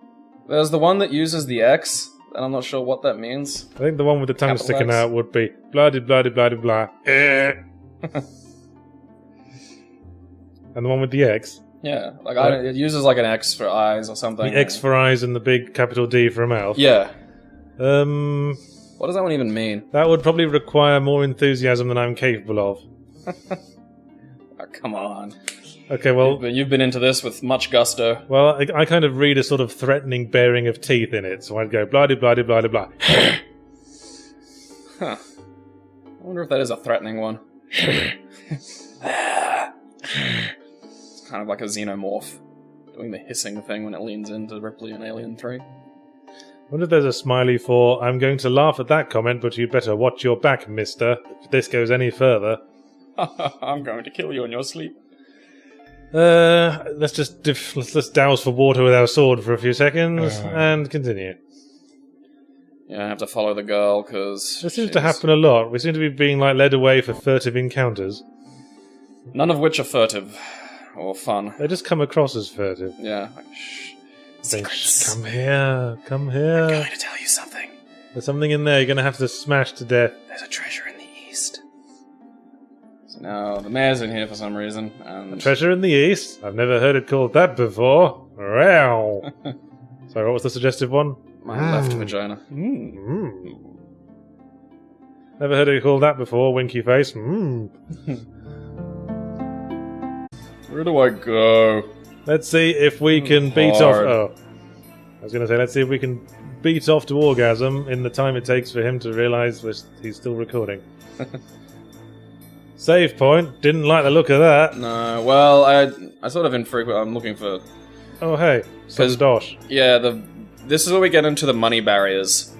there's the one that uses the X, and I'm not sure what that means. I think the one with the tongue Capital sticking X. out would be blah de blah de blah de blah. And the one with the X? Yeah, like Right. it uses like an X for eyes or something. The X for eyes and the big capital D for a mouth. Yeah. That What does that one even mean? would probably require more enthusiasm than I'm capable of. Oh, come on. Okay, well, You've been into this with much gusto. I kind of read a sort of threatening bearing of teeth in it, so I'd go blah de blah de blah de blah. Huh. I wonder if that is a threatening one. It's kind of like a xenomorph doing the hissing thing when it leans into Ripley in Alien 3. I wonder if there's a smiley for, "I'm going to laugh at that comment, but you'd better watch your back, mister, if this goes any further." I'm going to kill you in your sleep. Let's just let's douse for water with our sword for a few seconds and continue. Yeah, I have to follow the girl because this seems to happen a lot. We seem to be being led away for furtive encounters. None of which are furtive or fun. They just come across as furtive. Yeah. Like, shh. Secrets. Come here. Come here. I'm going to tell you something. There's something in there you're going to have to smash to death. There's a treasure in the east. So now the mayor's in here for some reason. And a treasure in the east? I've never heard it called that before. Wow. Sorry, what was the suggestive one? My left vagina. Never heard it called that before, winky face. Where do I go? Let's see if we can beat off... Oh. I was going to say, let's see if we can beat off to orgasm in the time it takes for him to realise he's still recording. Save point. Didn't like the look of that. No, well, I sort of infrequent... I'm looking for... Oh, hey. Some dosh. Yeah, this is where we get into the money barriers.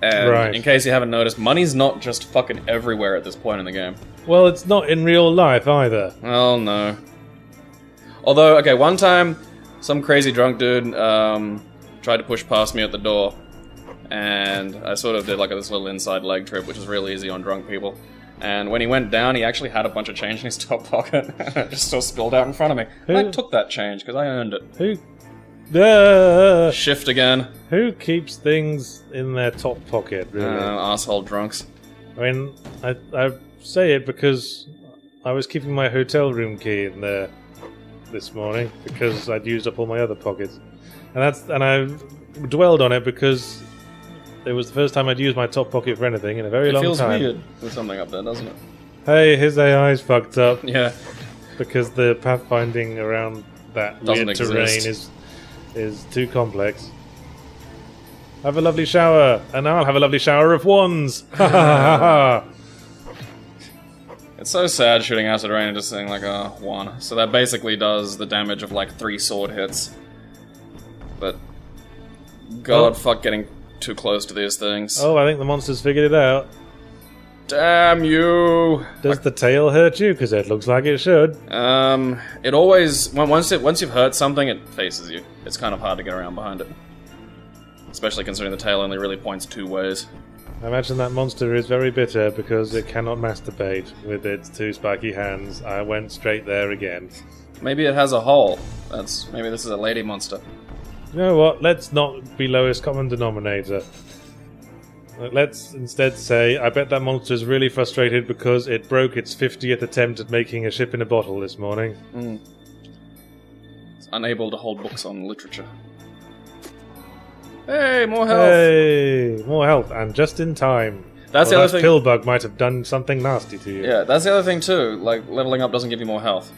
And in case you haven't noticed, money's not just fucking everywhere at this point in the game. Well, it's not in real life either. Oh, no. Although, okay, one time, some crazy drunk dude tried to push past me at the door. And I sort of did this little inside leg trip, which is real easy on drunk people. And when he went down, he actually had a bunch of change in his top pocket. And it just sort of spilled out in front of me. And I took that change, because I earned it. Shift again. Who keeps things in their top pocket, really? Asshole drunks. I mean, I say it because I was keeping my hotel room key in there this morning, because I'd used up all my other pockets. And I dwelled on it because it was the first time I'd used my top pocket for anything in a very long time. It feels weird with something up there, doesn't it? Hey, his AI's fucked up. Yeah. Because the pathfinding around that weird terrain is too complex. Have a lovely shower, and I'll have a lovely shower of wands. Ha ha ha! It's so sad shooting acid rain and just saying one. So that basically does the damage of 3 sword hits. But God, fuck getting too close to these things. Oh, I think the monster's figured it out. Damn you! Does the tail hurt you? Because it looks like it should. It always... Once you've hurt something, it faces you. It's kind of hard to get around behind it. Especially considering the tail only really points 2 ways. I imagine that monster is very bitter because it cannot masturbate with its 2 spiky hands. I went straight there again. Maybe it has a hole. Maybe this is a lady monster. You know what? Let's not be lowest common denominator. Let's instead say, I bet that monster is really frustrated because it broke its 50th attempt at making a ship in a bottle this morning. It's unable to hold books on literature. Hey, more health! Hey, more health, and just in time. That's the other thing. Pillbug might have done something nasty to you. Yeah, that's the other thing too. Leveling up doesn't give you more health.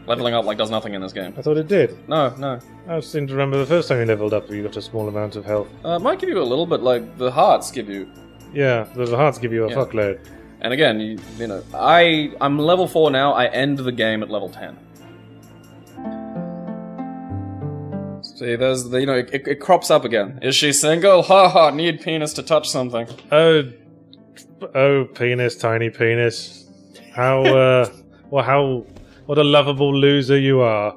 Leveling up does nothing in this game. I thought it did. No. I seem to remember the first time you leveled up, you got a small amount of health. It might give you a little, but the hearts give you. Yeah, the hearts give you a fuckload. And again, you know, I'm level 4 now. I end the game at level 10. See, there's the, it crops up again. Is she single? Ha ha! Need penis to touch something. Oh, penis, tiny penis. How what a lovable loser you are.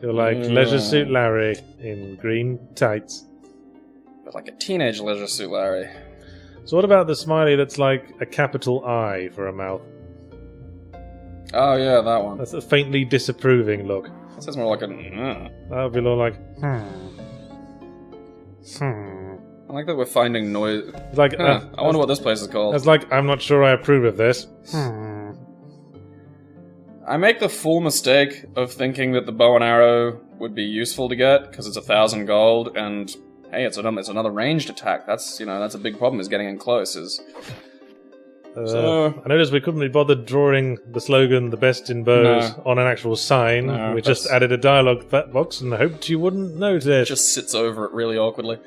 You're like Leisure Suit Larry in green tights. But like a teenage Leisure Suit Larry. So what about the smiley that's like a capital I for a mouth? Oh yeah, that one. That's a faintly disapproving look. That says more like a That would be more like I like that we're finding noise. It's like I wonder what this place is called. It's like, I'm not sure I approve of this. I make the full mistake of thinking that the bow and arrow would be useful to get because it's 1,000 gold, and hey, it's another ranged attack. That's that's a big problem. Is getting in close. So I noticed we couldn't be bothered drawing the slogan "the best in bows" on an actual sign. No, we just added a dialogue box and hoped you wouldn't notice. It just sits over it really awkwardly.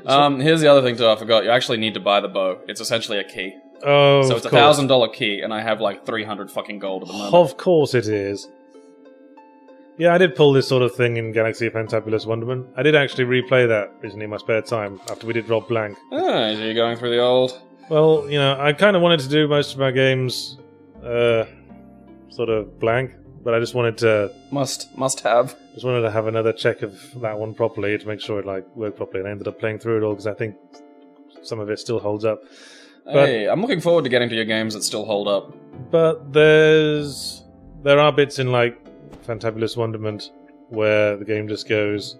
Here's the other thing too. I forgot. You actually need to buy the bow. It's essentially a key. Oh, so it's $1,000 key, and I have like 300 fucking gold at the moment. Of course it is. Yeah, I did pull this sort of thing in Galaxy of Fantabulous Wonderment. I did actually replay that recently in my spare time after we did Rob Blank. So you're going through the old. Well, I kind of wanted to do most of my games sort of blank, but I just wanted to Must have. just wanted to have another check of that one properly to make sure it like worked properly. And I ended up playing through it all because I think some of it still holds up. But, Hey, I'm looking forward to getting to your games that still hold up. but there are bits in like Fantabulous Wonderment where the game just goes,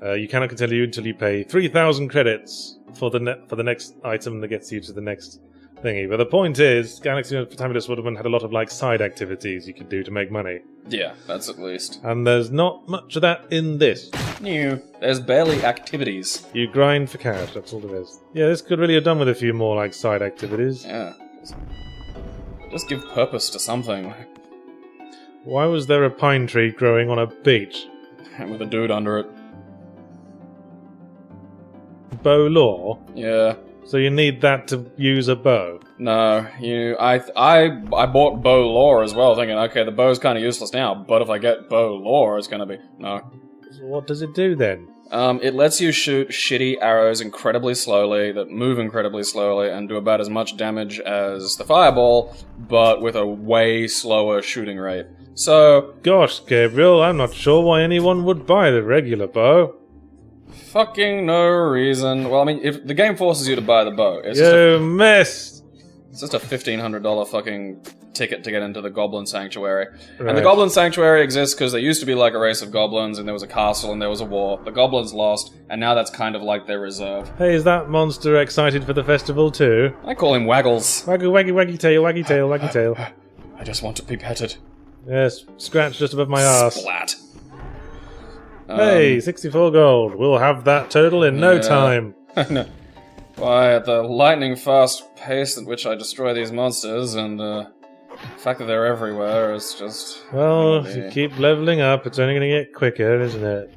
you cannot continue until you pay 3,000 credits for the next item that gets you to the next thingy. But the point is, Galaxy of Fantabulous Wonderment had a lot of like side activities you could do to make money, Yeah, that's at least. and there's not much of that in this. New. There's barely activities. You grind for cash, that's all there is. Yeah, this could really have done with a few more like side activities. Yeah. Just give purpose to something. Why was there a pine tree growing on a beach? And with a dude under it. Bow law? Yeah. So you need that to use a bow. No, I bought bow lore as well, thinking, okay, the bow's kind of useless now, but if I get bow lore, it's gonna be... No. So what does it do then? It lets you shoot shitty arrows incredibly slowly, that move incredibly slowly, and do about as much damage as the fireball, but with a way slower shooting rate. So... Gosh, Gabriel, I'm not sure why anyone would buy the regular bow. Fucking no reason. Well, I mean, if the game forces you to buy the bow, it's Missed! just a $1,500 fucking ticket to get into the Goblin Sanctuary. And the Right. Goblin Sanctuary exists because there used to be like a race of goblins, and there was a castle, and there was a war. The goblins lost, and now that's kind of like their reserve. Hey, is that monster excited for the festival too? I call him Waggles. Waggy, waggy, waggy tail, waggy tail, waggy tail. I just want to be petted. Yes, scratch just above my ass. Splat. Hey, 64 gold. We'll have that total in no Yeah. time. No. Why, at the lightning fast pace at which I destroy these monsters, and the fact that they're everywhere is just... Well, if you keep leveling up, it's only going to get quicker, isn't it?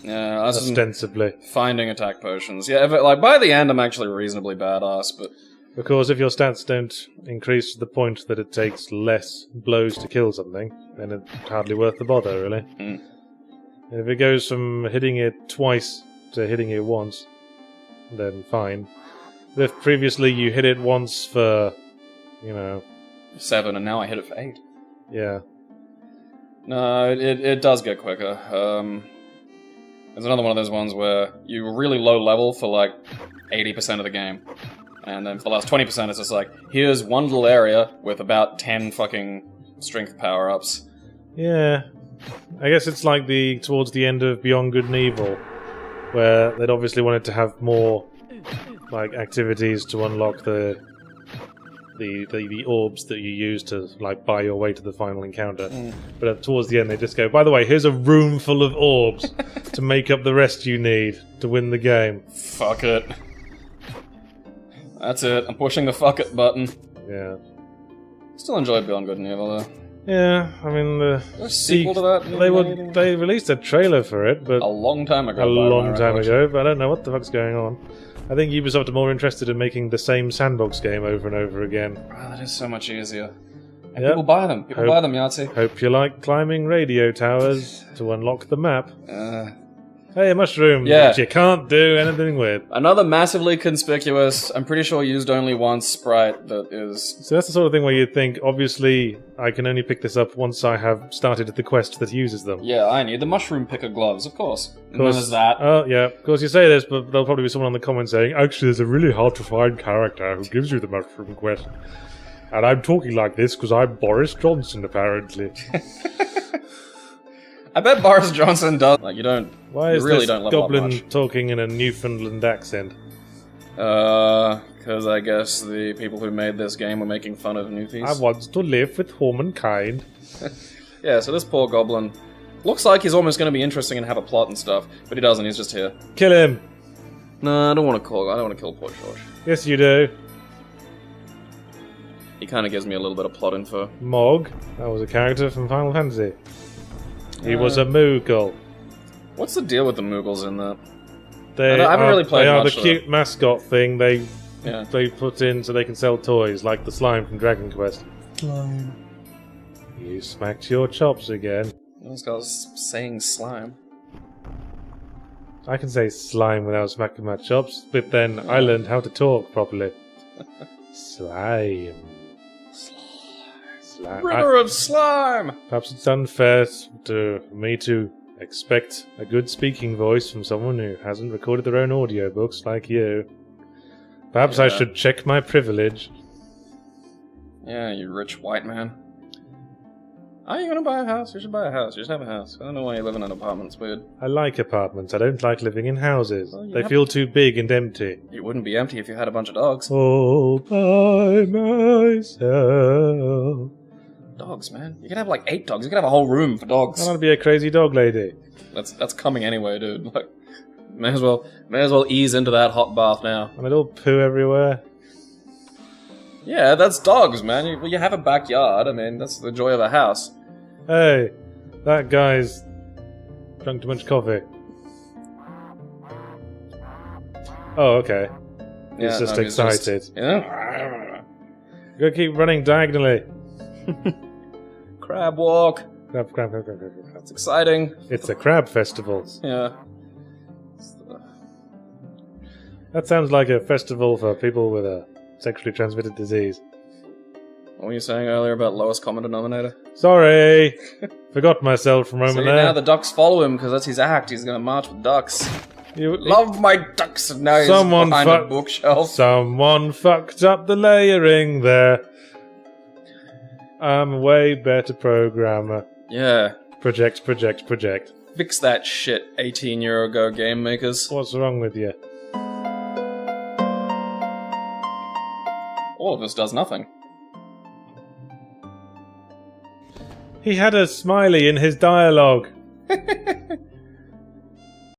Yeah, that's just Ostensibly. finding attack potions. Yeah, like, by the end I'm actually reasonably badass, but... Of course, if your stats don't increase to the point that it takes less blows to kill something, then it's hardly worth the bother, really. Mm. And if it goes from hitting it twice to hitting it once, then fine. But if previously you hit it once for, 7, and now I hit it for 8. yeah. No, it does get quicker. There's another one of those ones where you're really low level for like 80% of the game. And then for the last 20% it's just like, here's one little area with about 10 fucking strength power-ups. Yeah. I guess it's like towards the end of Beyond Good and Evil, where they'd obviously wanted to have more like activities to unlock the orbs that you use to like buy your way to the final encounter. But towards the end they just go, by the way, here's a room full of orbs to make up the rest you need to win the game. Fuck it. That's it. I'm pushing the fuck it button. Yeah. Still enjoy Beyond Good and Evil though. Yeah, I mean the A sequel to that? they released a trailer for it, but A long time ago. a by my long time recollection. ago, but I don't know what the fuck's going on. I think Ubisoft are more interested in making the same sandbox game over and over again. Wow, that is so much easier. And Yep. people buy them. People buy them, Yahtzee. Hope you like climbing radio towers to unlock the map. Hey, a mushroom Yeah. that you can't do anything with. Another massively conspicuous, I'm pretty sure used only once, sprite that is... So that's the sort of thing where you'd think, obviously, I can only pick this up once I have started the quest that uses them. Yeah, I need the mushroom picker gloves, of course. And then Course- there's that. Oh, yeah. Of course, you say this, but there'll probably be someone on the comments saying, actually, there's a really hard-to-find character who gives you the mushroom quest. And I'm talking like this because I'm Boris Johnson, apparently. I bet Boris Johnson does... Like, you don't... Why you is really this don't level up goblin much. talking in a Newfoundland accent? Because I guess the people who made this game were making fun of newfies. I want to live with humankind. Yeah, so this poor goblin... Looks like he's almost going to be interesting and have a plot and stuff, but he doesn't, he's just here. Kill him! No, I don't want to kill poor George. Yes, you do. He kind of gives me a little bit of plot info. Mog, that was a character from Final Fantasy. He was a Moogle. What's the deal with the Moogles in that? They I haven't really played They are much the of cute mascot thing they Yeah. put in so they can sell toys, like the slime from Dragon Quest. Slime. You smacked your chops again. This guy's saying slime. I can say slime without smacking my chops, but then I learned how to talk properly. Slime. River of slime! Perhaps it's unfair to me to expect a good speaking voice from someone who hasn't recorded their own audiobooks like you. Perhaps I should check my privilege. Yeah, you rich white man. Are you gonna buy a house? You should buy a house. You should have a house. I don't know why you live in an apartment. It's weird. I like apartments. I don't like living in houses. Well, They feel too big and empty. It wouldn't be empty if you had a bunch of dogs. All by myself. Dogs, man. You could have like 8 dogs. You could have a whole room for dogs. I want to be a crazy dog lady. That's coming anyway, dude. Like, may as well ease into that hot bath now. And it'll poo everywhere. Yeah, that's dogs, man. You have a backyard. I mean, that's the joy of a house. Hey, that guy's drunk too much coffee. Oh, okay. He's just excited. Yeah. Go keep running diagonally. Crab walk. Crab. That's exciting. It's a crab festival. Yeah. That sounds like a festival for people with a sexually transmitted disease. What were you saying earlier about lowest common denominator? Sorry! Forgot myself from a moment there. Now the ducks follow him because that's his act. He's gonna march with ducks. You Love my ducks, and now he's behind a bookshelf. Someone fucked up the layering there. I'm a way better programmer. Yeah. Project. Fix that shit, 18-year ago game makers. What's wrong with you? All of this does nothing. He had a smiley in his dialogue.